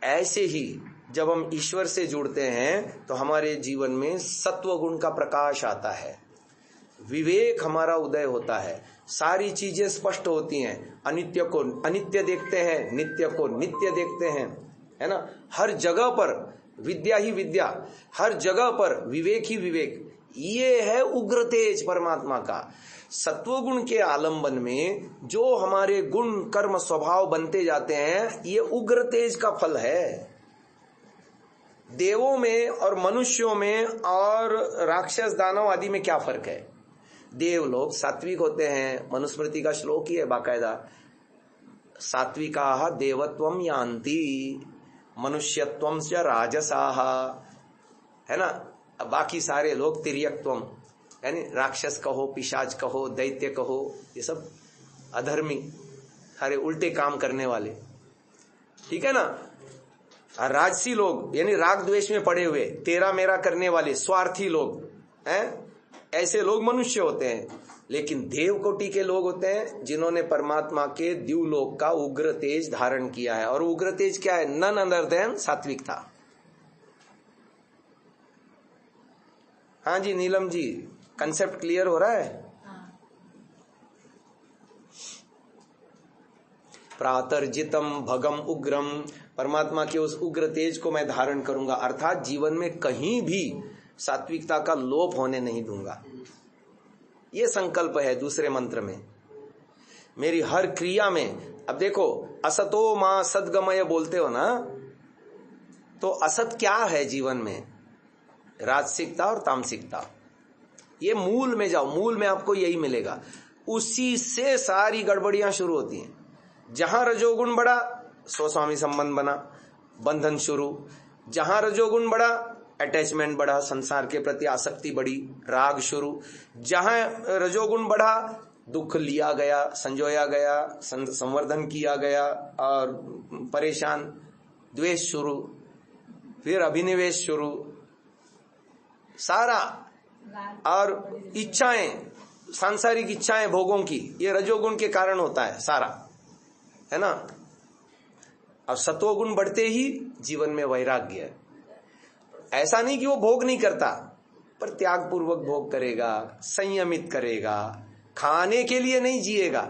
ऐसे ही जब हम ईश्वर से जुड़ते हैं तो हमारे जीवन में सत्व गुण का प्रकाश आता है, विवेक हमारा उदय होता है, सारी चीजें स्पष्ट होती हैं। अनित्य को अनित्य देखते हैं, नित्य को नित्य देखते हैं, है ना। हर जगह पर विद्या ही विद्या, हर जगह पर विवेक ही विवेक। ये है उग्र तेज परमात्मा का। सत्वगुण के आलंबन में जो हमारे गुण कर्म स्वभाव बनते जाते हैं, ये उग्र तेज का फल है। देवों में और मनुष्यों में और राक्षस दानव आदि में क्या फर्क है? देव लोग सात्विक होते हैं, मनुस्मृति का श्लोक ही है बाकायदा, सात्विकाः देवत्वं यान्ति मनुष्यत्वं च राजसाः, है ना। बाकी सारे लोग तिर्यक्त्वम, यानी राक्षस कहो, पिशाच कहो, दैत्य कहो, ये सब अधर्मी, सारे उल्टे काम करने वाले, ठीक है ना। राजसी लोग यानी राग द्वेष में पड़े हुए, तेरा मेरा करने वाले, स्वार्थी लोग हैं, ऐसे लोग मनुष्य होते हैं। लेकिन देव कोटि के लोग होते हैं जिन्होंने परमात्मा के द्युलोक का उग्र तेज धारण किया है। और उग्र तेज क्या है? नन अदर देन सात्विकता। हाँ जी नीलम जी, कंसेप्ट क्लियर हो रहा है? प्रातर्जितम भगम उग्रम, परमात्मा के उस उग्र तेज को मैं धारण करूंगा, अर्थात जीवन में कहीं भी सात्विकता का लोप होने नहीं दूंगा। ये संकल्प है दूसरे मंत्र में। मेरी हर क्रिया में, अब देखो असतो मां सद्गमय बोलते हो ना, तो असत क्या है जीवन में? राजसिकता और तामसिकता। ये मूल में जाओ, मूल में आपको यही मिलेगा, उसी से सारी गड़बड़ियां शुरू होती हैं। जहां रजोगुण बढ़ा, स्वस्वामी संबंध बना, बंधन शुरू। जहां रजोगुण बढ़ा, अटैचमेंट बढ़ा, संसार के प्रति आसक्ति बढ़ी, राग शुरू। जहां रजोगुण बढ़ा, दुख लिया गया, संजोया गया, संवर्धन किया गया और परेशान, द्वेष शुरू, फिर अभिनिवेश शुरू, सारा। और इच्छाएं, सांसारिक इच्छाएं भोगों की, ये रजोगुण के कारण होता है सारा, है ना। अब सत्वगुण बढ़ते ही जीवन में वैराग्य है। ऐसा नहीं कि वो भोग नहीं करता, पर त्याग पूर्वक भोग करेगा, संयमित करेगा, खाने के लिए नहीं जिएगा,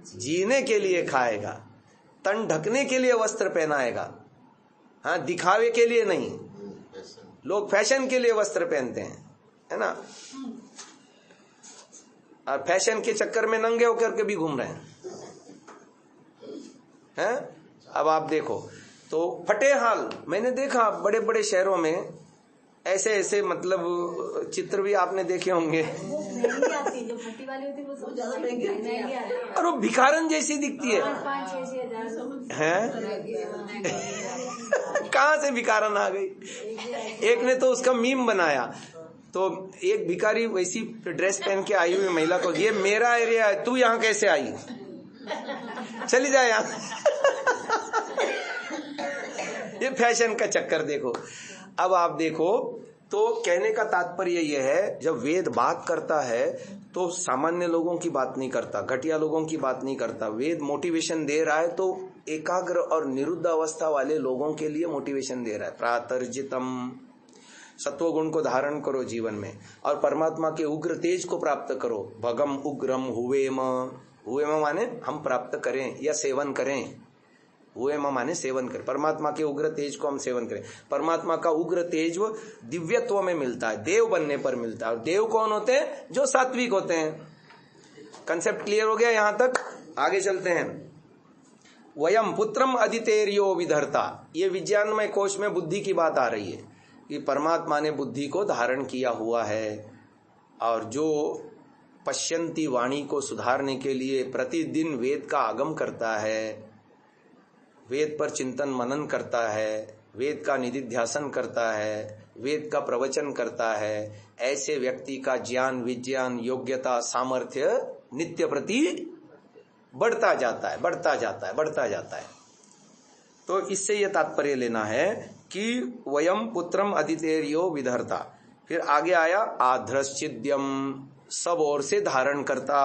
जीने के लिए खाएगा, तन ढकने के लिए वस्त्र पहनाएगा, हाँ दिखावे के लिए नहीं। लोग फैशन के लिए वस्त्र पहनते हैं, है ना, और फैशन के चक्कर में नंगे होकर के भी घूम रहे हैं। अब आप देखो तो फटे हाल, मैंने देखा बड़े बड़े शहरों में ऐसे ऐसे, मतलब चित्र भी आपने देखे होंगे। वो महंगी आती है, जो फटी वाली होती है वो ज्यादा महंगी आती है, और वो भिखारन जैसी दिखती है। 5-6 हज़ार हैं? कहाँ से भिखारन आ गई? एक ने तो उसका मीम बनाया, तो एक भिखारी वैसी ड्रेस पहन के आई हुई महिला को, ये मेरा एरिया है, तू यहाँ कैसे आई, चली जाए यहाँ। ये फैशन का चक्कर देखो। अब आप देखो तो कहने का तात्पर्य यह है, जब वेद बात करता है तो सामान्य लोगों की बात नहीं करता, घटिया लोगों की बात नहीं करता। वेद मोटिवेशन दे रहा है तो एकाग्र और निरुद्ध अवस्था वाले लोगों के लिए मोटिवेशन दे रहा है। प्रातर्जितम, सत्वगुण को धारण करो जीवन में और परमात्मा के उग्र तेज को प्राप्त करो। भगम उग्रम हुवेम, हुवेम माने हम प्राप्त करें या सेवन करें। हुवेम माने सेवन करें, परमात्मा के उग्र तेज को हम सेवन करें। परमात्मा का उग्र तेज वो दिव्यत्व में मिलता है, देव बनने पर मिलता है। और देव कौन होते हैं? जो सात्विक होते हैं। कंसेप्ट क्लियर हो गया यहां तक? आगे चलते हैं। वयम पुत्रम अदितेर्यो विधर्ता, ये विज्ञानमय कोश में बुद्धि की बात आ रही है कि परमात्मा ने बुद्धि को धारण किया हुआ है और जो पश्यंती वाणी को सुधारने के लिए प्रतिदिन वेद का आगम करता है, वेद पर चिंतन मनन करता है, वेद का निधिध्यासन करता है, वेद का प्रवचन करता है, ऐसे व्यक्ति का ज्ञान विज्ञान योग्यता सामर्थ्य नित्य प्रति बढ़ता जाता है, बढ़ता जाता है, बढ़ता जाता है। तो इससे यह तात्पर्य लेना है कि वयम पुत्रम अदितेर्यो विधर्ता। फिर आगे आया आध्रश्चिद्यम, सब ओर से धारण करता,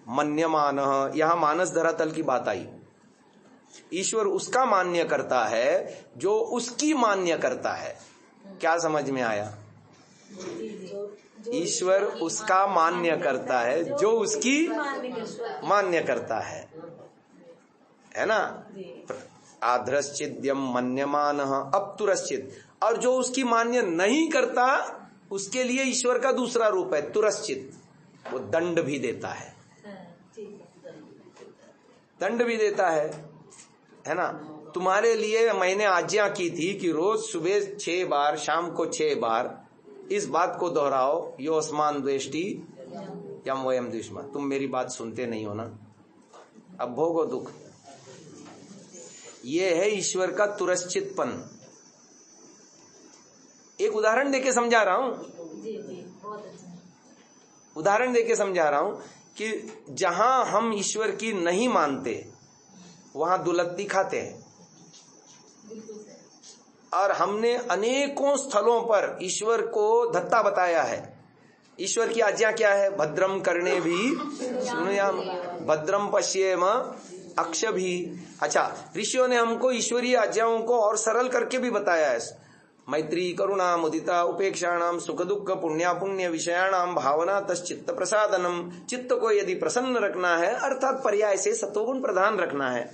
मन्यमान, यहां मानस धरातल की बात आई। ईश्वर उसका मान्य करता है जो उसकी मान्य करता है। क्या समझ में आया? ईश्वर उसका मान्य करता है जो उसकी मान्य करता है ना? आध्रश्चिद्यम मन्यमान अपतुरश्चित, और जो उसकी मान्य नहीं करता उसके लिए ईश्वर का दूसरा रूप है तुरश्चित, वो दंड भी देता है, दंड भी देता है ना? तुम्हारे लिए मैंने आज्ञा की थी कि रोज सुबह 6 बार, शाम को 6 बार इस बात को दोहराओ, यो अस्मान द्वेष्टि यम वयम द्विष्मा। तुम मेरी बात सुनते नहीं हो ना, अब भोगो दुख। ये है ईश्वर का तुरश्चितपन। एक उदाहरण देके समझा रहा हूं, उदाहरण देके समझा रहा हूं कि जहां हम ईश्वर की नहीं मानते वहां दुलत्ती खाते हैं। और हमने अनेकों स्थलों पर ईश्वर को धत्ता बताया है। ईश्वर की आज्ञा क्या है? भद्रम करने भी सुनयाम, भद्रम पश्येम अक्ष भी। अच्छा, ऋषियों ने हमको ईश्वरीय आज्ञाओं को और सरल करके भी बताया है। मैत्री करुणा मुदिता उपेक्षाणाम सुख दुख पुण्या पुण्य विषयाणाम भावना तश्चित्त प्रसादनम। चित्त को यदि प्रसन्न रखना है अर्थात पर्याय से सत्वगुण प्रधान रखना है।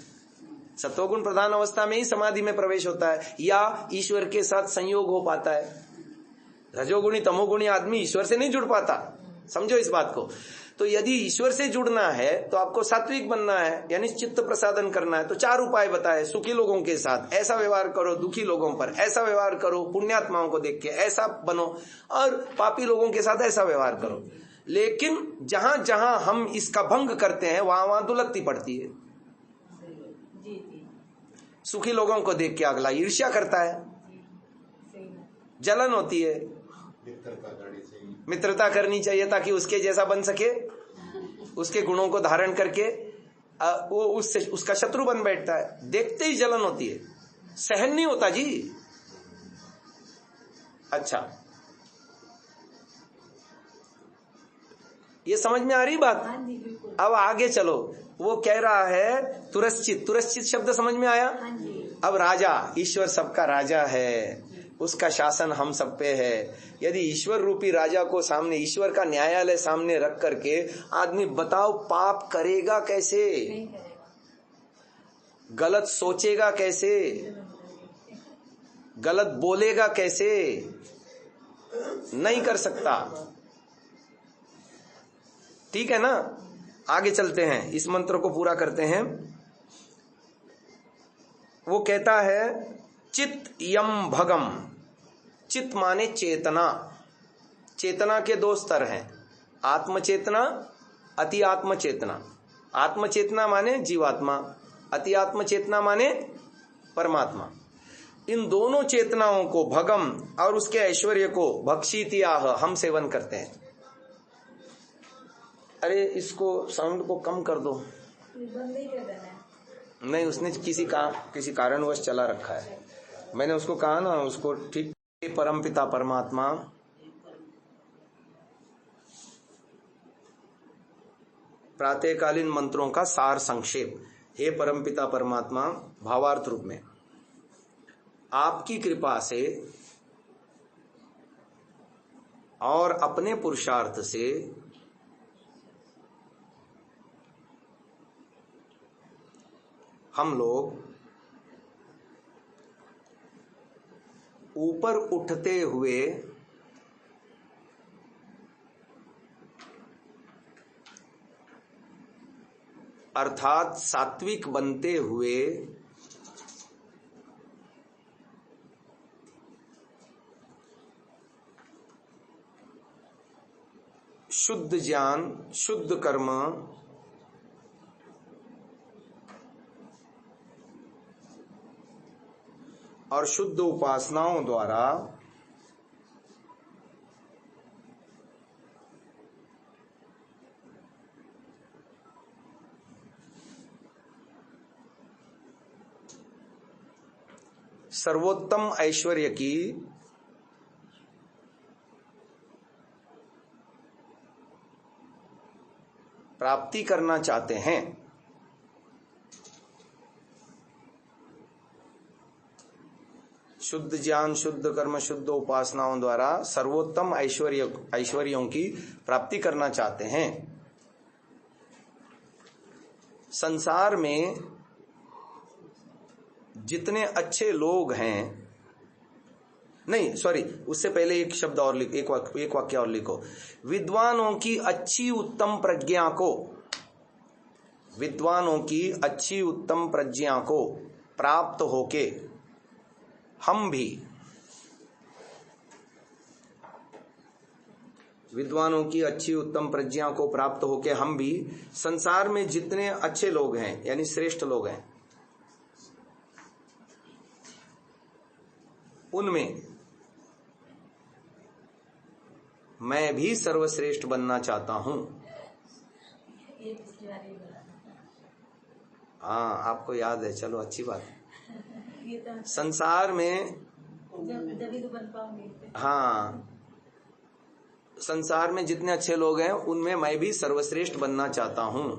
सत्वगुण प्रधान अवस्था में ही समाधि में प्रवेश होता है या ईश्वर के साथ संयोग हो पाता है। रजोगुणी तमोगुणी आदमी ईश्वर से नहीं जुड़ पाता, समझो इस बात को। तो यदि ईश्वर से जुड़ना है तो आपको सात्विक बनना है, यानी चित्त प्रसादन करना है। तो 4 उपाय बताए। सुखी लोगों के साथ ऐसा व्यवहार करो, दुखी लोगों पर ऐसा व्यवहार करो, पुण्यात्माओं को देख के ऐसा बनो, और पापी लोगों के साथ ऐसा व्यवहार करो। लेकिन जहां जहां हम इसका भंग करते हैं वहां वहां दुलत्ती पड़ती है। सुखी लोगों को देख के अगला ईर्ष्या करता है, जलन होती है। मित्रता करनी चाहिए ताकि उसके जैसा बन सके, उसके गुणों को धारण करके वो उससे उसका शत्रु बन बैठता है। देखते ही जलन होती है, सहन नहीं होता जी। अच्छा, ये समझ में आ रही बात? अब आगे चलो। वो कह रहा है तुरश्चित, तुरश्चित शब्द समझ में आया? अब राजा, ईश्वर सबका राजा है, उसका शासन हम सब पे है। यदि ईश्वर रूपी राजा को सामने, ईश्वर का न्यायालय सामने रख करके आदमी बताओ पाप करेगा कैसे? गलत सोचेगा कैसे? गलत बोलेगा कैसे? नहीं कर सकता। ठीक है ना? आगे चलते हैं, इस मंत्र को पूरा करते हैं। वो कहता है चित यम भगम। चित माने चेतना। चेतना के 2 स्तर हैं, आत्मचेतना, अति आत्मचेतना। आत्मचेतना माने जीवात्मा, अति आत्मचेतना माने परमात्मा। इन दोनों चेतनाओं को, भगम और उसके ऐश्वर्य को, भक्षितियाह, हम सेवन करते हैं। अरे इसको साउंड को कम कर दो। नहीं, उसने किसी कारणवश चला रखा है। मैंने उसको कहा ना, उसको ठीक। परमपिता परमात्मा प्रातःकालीन मंत्रों का सार संक्षेप। हे परमपिता परमात्मा, भावार्थ रूप में, आपकी कृपा से और अपने पुरुषार्थ से हम लोग ऊपर उठते हुए अर्थात सात्विक बनते हुए शुद्ध ज्ञान, शुद्ध कर्म और शुद्ध उपासनाओं द्वारा सर्वोत्तम ऐश्वर्य की प्राप्ति करना चाहते हैं। शुद्ध ज्ञान, शुद्ध कर्म, शुद्ध उपासनाओं द्वारा सर्वोत्तम ऐश्वर्यों की प्राप्ति करना चाहते हैं। संसार में जितने अच्छे लोग हैं, नहीं सॉरी, उससे पहले एक शब्द और लिख, एक वाक्य और लिखो। विद्वानों की अच्छी उत्तम प्रज्ञा को, विद्वानों की अच्छी उत्तम प्रज्ञा को प्राप्त होके हम भी, विद्वानों की अच्छी उत्तम प्रज्ञा को प्राप्त होके हम भी संसार में जितने अच्छे लोग हैं यानी श्रेष्ठ लोग हैं, उनमें मैं भी सर्वश्रेष्ठ बनना चाहता हूं। हाँ, आपको याद है, चलो अच्छी बात है। संसार में जब तो बन पाऊंगी। हाँ, संसार में जितने अच्छे लोग हैं उनमें मैं भी सर्वश्रेष्ठ बनना चाहता हूं।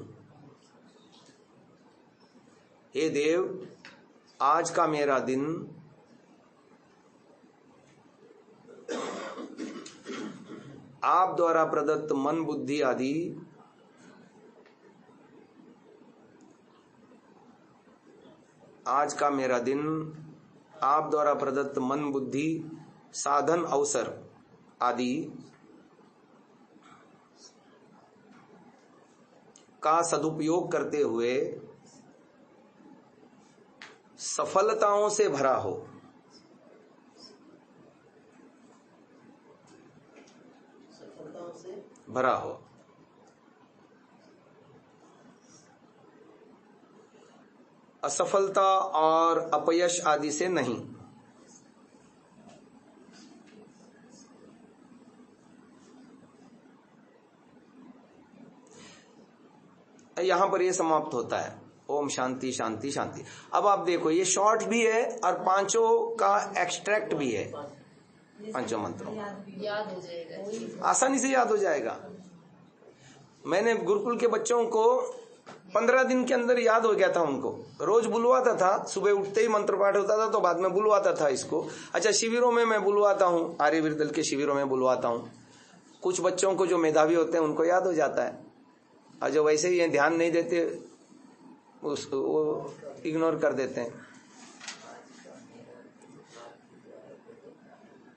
हे देव, आज का मेरा दिन आप द्वारा प्रदत्त मन, बुद्धि आदि आज का मेरा दिन आप द्वारा प्रदत्त मन, बुद्धि, साधन, अवसर आदि का सदुपयोग करते हुए सफलताओं से भरा हो। भरा हो। असफलता और अपयश आदि से नहीं। यहां पर यह समाप्त होता है। ओम शांति शांति शांति। अब आप देखो, ये शॉर्ट भी है और पांचों का एक्सट्रैक्ट भी है। पांचों मंत्रों याद हो जाएगा, आसानी से याद हो जाएगा। मैंने गुरुकुल के बच्चों को 15 दिन के अंदर याद हो गया था। उनको रोज बुलवाता था, सुबह उठते ही मंत्र पाठ होता था तो बाद में बुलवाता था इसको। अच्छा, शिविरों में मैं बुलवाता हूँ, आर्यवीर दल के शिविरों में बुलवाता हूँ। कुछ बच्चों को जो मेधावी होते हैं उनको याद हो जाता है, और जो वैसे ही ध्यान नहीं देते उसको वो इग्नोर कर देते हैं।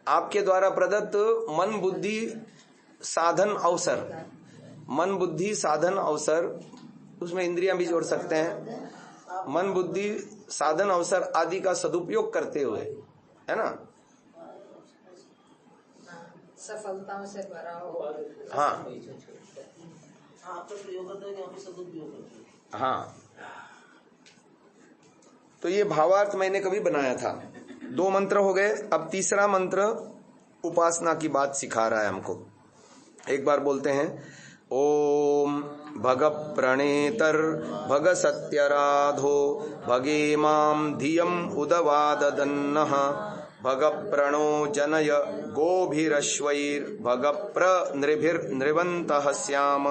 आपके द्वारा प्रदत्त मन, बुद्धि, साधन, अवसर, मन, बुद्धि, साधन, अवसर, उसमें इंद्रियां भी जोड़ सकते हैं। मन, बुद्धि, साधन, अवसर आदि का सदुपयोग करते हुए, है ना, सफलताओं से भरा हो। हाँ हाँ, तो ये भावार्थ मैंने कभी बनाया था। 2 मंत्र हो गए। अब तीसरा मंत्र उपासना की बात सिखा रहा है हमको। एक बार बोलते हैं, ओम भग प्रणेतर भग सत्यराधो भगे माम धियम उदवाददन्नः भग प्रणो जनय गोभिरश्वैर भग प्रणृभिर्नृवन्तः स्याम।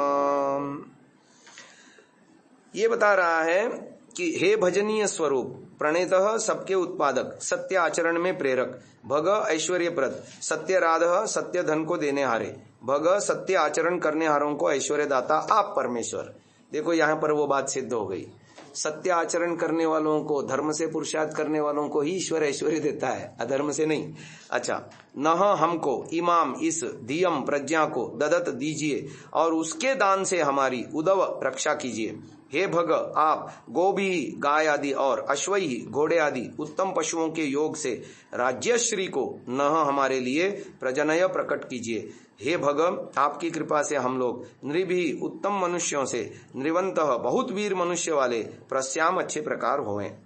ये बता रहा है कि हे भजनीय स्वरूप, प्रणेतः सबके उत्पादक, सत्य आचरण में प्रेरक, भग ऐश्वर्यप्रद, सत्य राधः सत्य धन को देने हारे, भग सत्य आचरण करने हारों को ऐश्वर्य दाता आप परमेश्वर। देखो यहाँ पर वो बात सिद्ध हो गई, सत्य आचरण करने वालों को, धर्म से पुरुषार्थ करने वालों को ही ईश्वर ऐश्वर्य देता है, अधर्म से नहीं। अच्छा, नह हमको इमाम इस दियम प्रज्ञा को ददत दीजिए और उसके दान से हमारी उदव रक्षा कीजिए। हे भग, आप गोभी गाय आदि और अश्वई घोड़े आदि उत्तम पशुओं के योग से राज्यश्री को नह हमारे लिए प्रजनय प्रकट कीजिए। हे भग, आपकी कृपा से हम लोग नृभी उत्तम मनुष्यों से नृवंतः बहुत वीर मनुष्य वाले प्रश्याम अच्छे प्रकार होवें।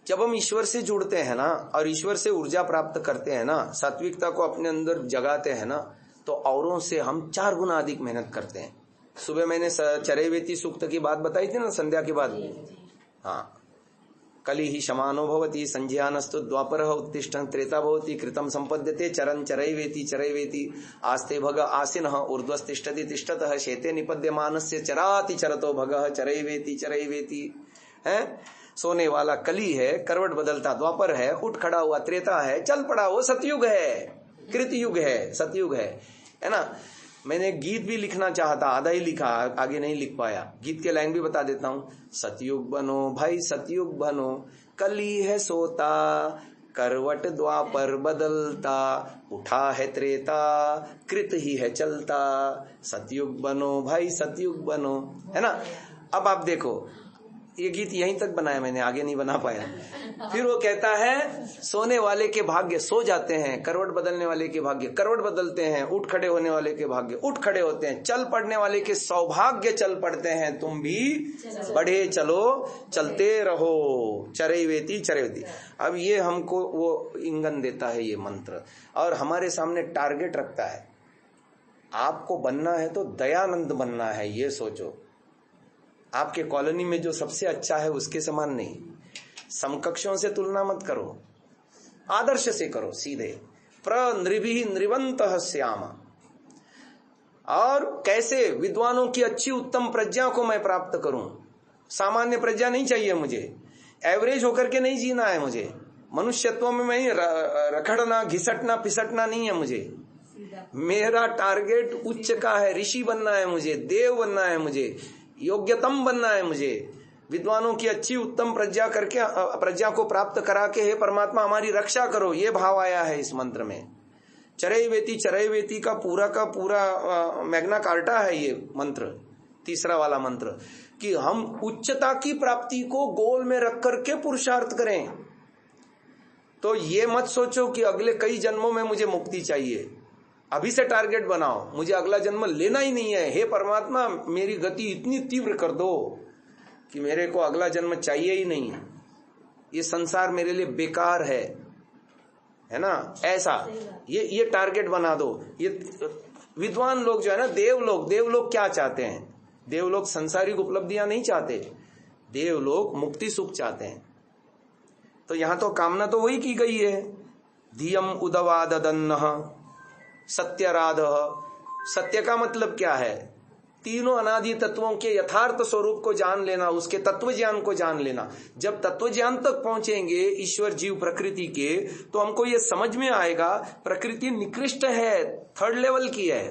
जब हम ईश्वर से जुड़ते हैं ना और ईश्वर से ऊर्जा प्राप्त करते हैं ना, सात्विकता को अपने अंदर जगाते हैं ना, तो औरों से हम 4 गुना अधिक मेहनत करते हैं। सुबह मैंने चरैवेति सूक्त की बात बताई थी ना, संध्या के बाद। हाँ, कली ही शमानो भवति संज्ञानस्तु द्वापरः उत्तिष्ठन् त्रेता भवति कृतं संपद्यते चरन् चरैवेति चरैवेति आस्ते भग आसीनः ऊर्ध्वस्तिष्ठति तिष्ठतः शेते निपद्यमानस्य चराति चरतो भगः चरैवेति चरैवेति। है सोने वाला कली है, करवट बदलता द्वापर है, उठ खड़ा हुआ त्रेता है, चल पड़ा वो सतयुग है, कृतयुग है, सतयुग है ना। मैंने गीत भी लिखना चाहता, आधा ही लिखा, आगे नहीं लिख पाया। गीत के लाइन भी बता देता हूँ। सतयुग बनो भाई सतयुग बनो, कली है सोता करवट द्वापर बदलता, उठा है त्रेता कृत ही है चलता, सतयुग बनो भाई सतयुग बनो, है ना। अब आप देखो, ये गीत यहीं तक बनाया मैंने, आगे नहीं बना पाया। फिर वो कहता है सोने वाले के भाग्य सो जाते हैं, करवट बदलने वाले के भाग्य करवट बदलते हैं, उठ खड़े होने वाले के भाग्य उठ खड़े होते हैं, चल पड़ने वाले के सौभाग्य चल पड़ते हैं, तुम भी बढ़े चलो चलते रहो, चरैवेति चरैवेति। अब ये हमको वो इंगन देता है ये मंत्र, और हमारे सामने टारगेट रखता है, आपको बनना है तो दयानंद बनना है। ये सोचो, आपके कॉलोनी में जो सबसे अच्छा है उसके समान नहीं, समकक्षों से तुलना मत करो, आदर्श से करो सीधे। प्रनृभि नृवंतः श्याम। और कैसे विद्वानों की अच्छी उत्तम प्रज्ञा को मैं प्राप्त करूं। सामान्य प्रज्ञा नहीं चाहिए मुझे, एवरेज होकर के नहीं जीना है मुझे, मनुष्यत्व में मैं रखड़ना घिसटना पिसटना नहीं है मुझे। मेरा टारगेट उच्च का है, ऋषि बनना है मुझे, देव बनना है मुझे, योग्यतम बनना है मुझे। विद्वानों की अच्छी उत्तम प्रज्ञा को प्राप्त करा के, हे परमात्मा हमारी रक्षा करो, ये भाव आया है इस मंत्र में। चरैवेति का पूरा मैग्ना कार्टा है ये मंत्र, तीसरा वाला मंत्र, कि हम उच्चता की प्राप्ति को गोल में रख करके पुरुषार्थ करें। तो ये मत सोचो कि अगले कई जन्मों में मुझे मुक्ति चाहिए, अभी से टारगेट बनाओ, मुझे अगला जन्म लेना ही नहीं है। हे परमात्मा मेरी गति इतनी तीव्र कर दो कि मेरे को अगला जन्म चाहिए ही नहीं, ये संसार मेरे लिए बेकार है ना। ऐसा ये टारगेट बना दो। ये विद्वान लोग जो है ना, देवलोग क्या चाहते हैं? देवलोग सांसारिक उपलब्धियां नहीं चाहते, देवलोग मुक्ति सुख चाहते हैं। तो यहां तो कामना तो वही की गई है, धियम उदवादन्नः सत्यराध। सत्य का मतलब क्या है? तीनों अनादि तत्वों के यथार्थ स्वरूप को जान लेना, उसके तत्व ज्ञान को जान लेना। जब तत्व ज्ञान तक पहुंचेंगे ईश्वर जीव प्रकृति के, तो हमको ये समझ में आएगा प्रकृति निकृष्ट है, 3rd लेवल की है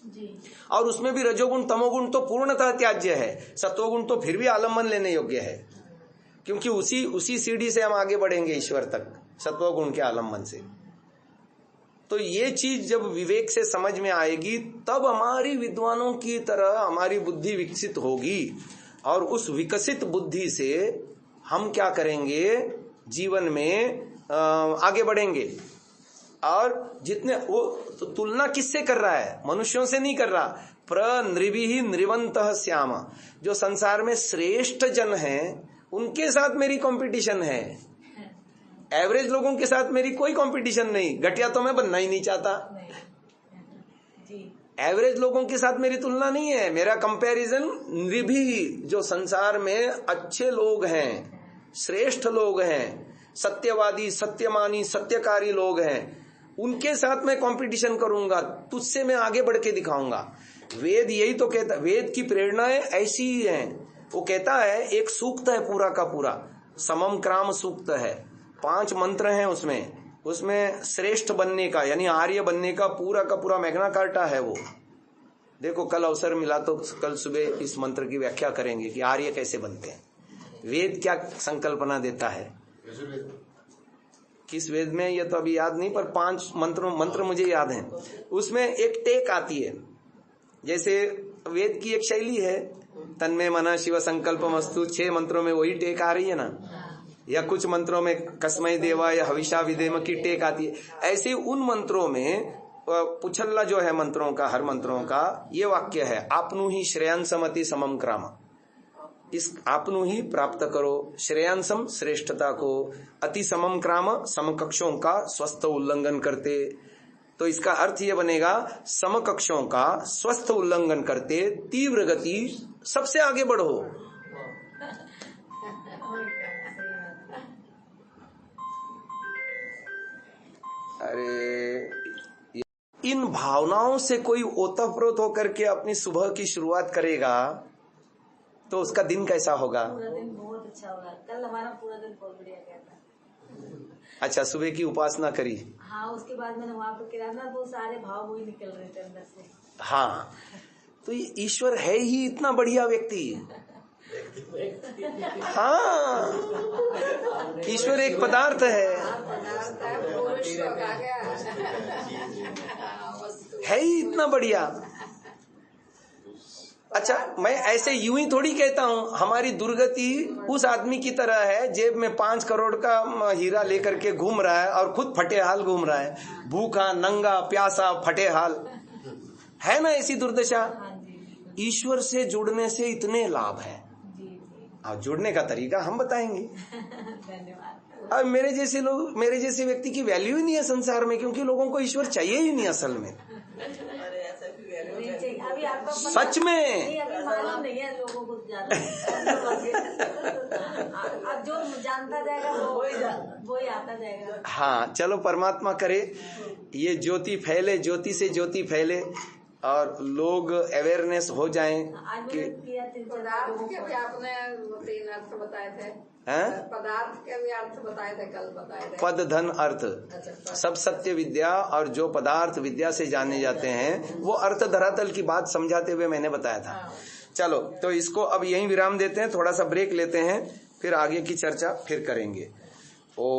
जी। और उसमें भी रजोगुण तमोगुण तो पूर्णतः त्याज्य है, सत्वगुण तो फिर भी आलम्बन लेने योग्य है, क्योंकि उसी सीढ़ी से हम आगे बढ़ेंगे ईश्वर तक, सत्वगुण के आलम्बन से। तो ये चीज जब विवेक से समझ में आएगी, तब हमारी विद्वानों की तरह हमारी बुद्धि विकसित होगी, और उस विकसित बुद्धि से हम क्या करेंगे, जीवन में आगे बढ़ेंगे। और जितने वो तो तुलना किससे कर रहा है? मनुष्यों से नहीं कर रहा। प्रनृभिः नृवंतः श्याम, जो संसार में श्रेष्ठ जन हैं उनके साथ मेरी कंपटीशन है, एवरेज लोगों के साथ मेरी कोई कंपटीशन नहीं। घटिया तो मैं बनना ही नहीं चाहता, एवरेज लोगों के साथ मेरी तुलना नहीं है। मेरा कंपैरिजन नृभी, जो संसार में अच्छे लोग हैं, श्रेष्ठ लोग हैं, सत्यवादी सत्यमानी सत्यकारी लोग हैं, उनके साथ मैं कंपटीशन करूंगा, तुझसे मैं आगे बढ़ के दिखाऊंगा। वेद यही तो कहता, वेद की प्रेरणाएं ऐसी ही हैं। वो कहता है एक सूक्त है पूरा का पूरा, समम क्राम सूक्त है, 5 मंत्र हैं उसमें श्रेष्ठ बनने का यानी आर्य बनने का पूरा मैग्ना कार्टा है वो। देखो कल अवसर मिला तो कल सुबह इस मंत्र की व्याख्या करेंगे कि आर्य कैसे बनते हैं। वेद क्या संकल्पना देता है, किस वेद में ये तो अभी याद नहीं, पर 5 मंत्र मुझे याद हैं। उसमें एक टेक आती है, जैसे वेद की एक शैली है, तन्मे मना शिव संकल्पमस्तु, 6 मंत्रों में वही टेक आ रही है ना, या कुछ मंत्रों में कस्मै देवा या हविषा विदेम की टेक आती है। ऐसे उन मंत्रों में पुछल्ला जो है मंत्रों का, हर मंत्रों का ये वाक्य है, आपनु ही श्रेयांसमति समम क्राम, इस आपनु ही प्राप्त करो श्रेयांसम श्रेष्ठता को, अति समम क्राम समकक्षों का स्वस्थ उल्लंघन करते। तो इसका अर्थ ये बनेगा समकक्षों का स्वस्थ उल्लंघन करते, तीव्र गति सबसे आगे बढ़ो। अरे इन भावनाओं से कोई ओतप्रोत होकर के अपनी सुबह की शुरुआत करेगा तो उसका दिन कैसा होगा? पूरा दिन बहुत अच्छा होगा। कल हमारा पूरा दिन बहुत बढ़िया गया था। अच्छा, सुबह की उपासना करी? हाँ, उसके बाद मैंने वहाँ पर किया ना, वो सारे भाव वही निकल रहे थे अंदर से। हाँ, तो ये ईश्वर है ही इतना बढ़िया व्यक्ति। हाँ, ईश्वर एक पदार्थ है ही इतना बढ़िया। अच्छा, मैं ऐसे यूं ही थोड़ी कहता हूँ, हमारी दुर्गति उस आदमी की तरह है, जेब में 5 करोड़ का हीरा लेकर के घूम रहा है और खुद फटे हाल घूम रहा है, भूखा नंगा प्यासा फटे हाल, है ना ऐसी दुर्दशा। ईश्वर से जुड़ने से इतने लाभ है। अब जुड़ने का तरीका हम बताएंगे। धन्यवाद। अब मेरे जैसे लोग, मेरे जैसे व्यक्ति की वैल्यू ही नहीं है संसार में, क्योंकि लोगों को ईश्वर चाहिए ही नहीं असल में। अभी आपको सच में अभी मालूम नहीं है लोगों को ज्यादा। अब जो जानता जाएगा वो ही आता जाएगा। हाँ, चलो परमात्मा करे ये ज्योति फैले, ज्योति से ज्योति फैले और लोग अवेयरनेस हो जाएं कि पदार्थ के भी आपने 3 अर्थ बताए थे। पदार्थ के भी अर्थ बताए थे, कल बताए थे। पद धन अर्थ सब सत्य विद्या, और जो पदार्थ विद्या से जाने जाते हैं वो अर्थ धरातल की बात समझाते हुए मैंने बताया था। चलो, तो इसको अब यहीं विराम देते हैं, थोड़ा सा ब्रेक लेते हैं, फिर आगे की चर्चा फिर करेंगे। ओ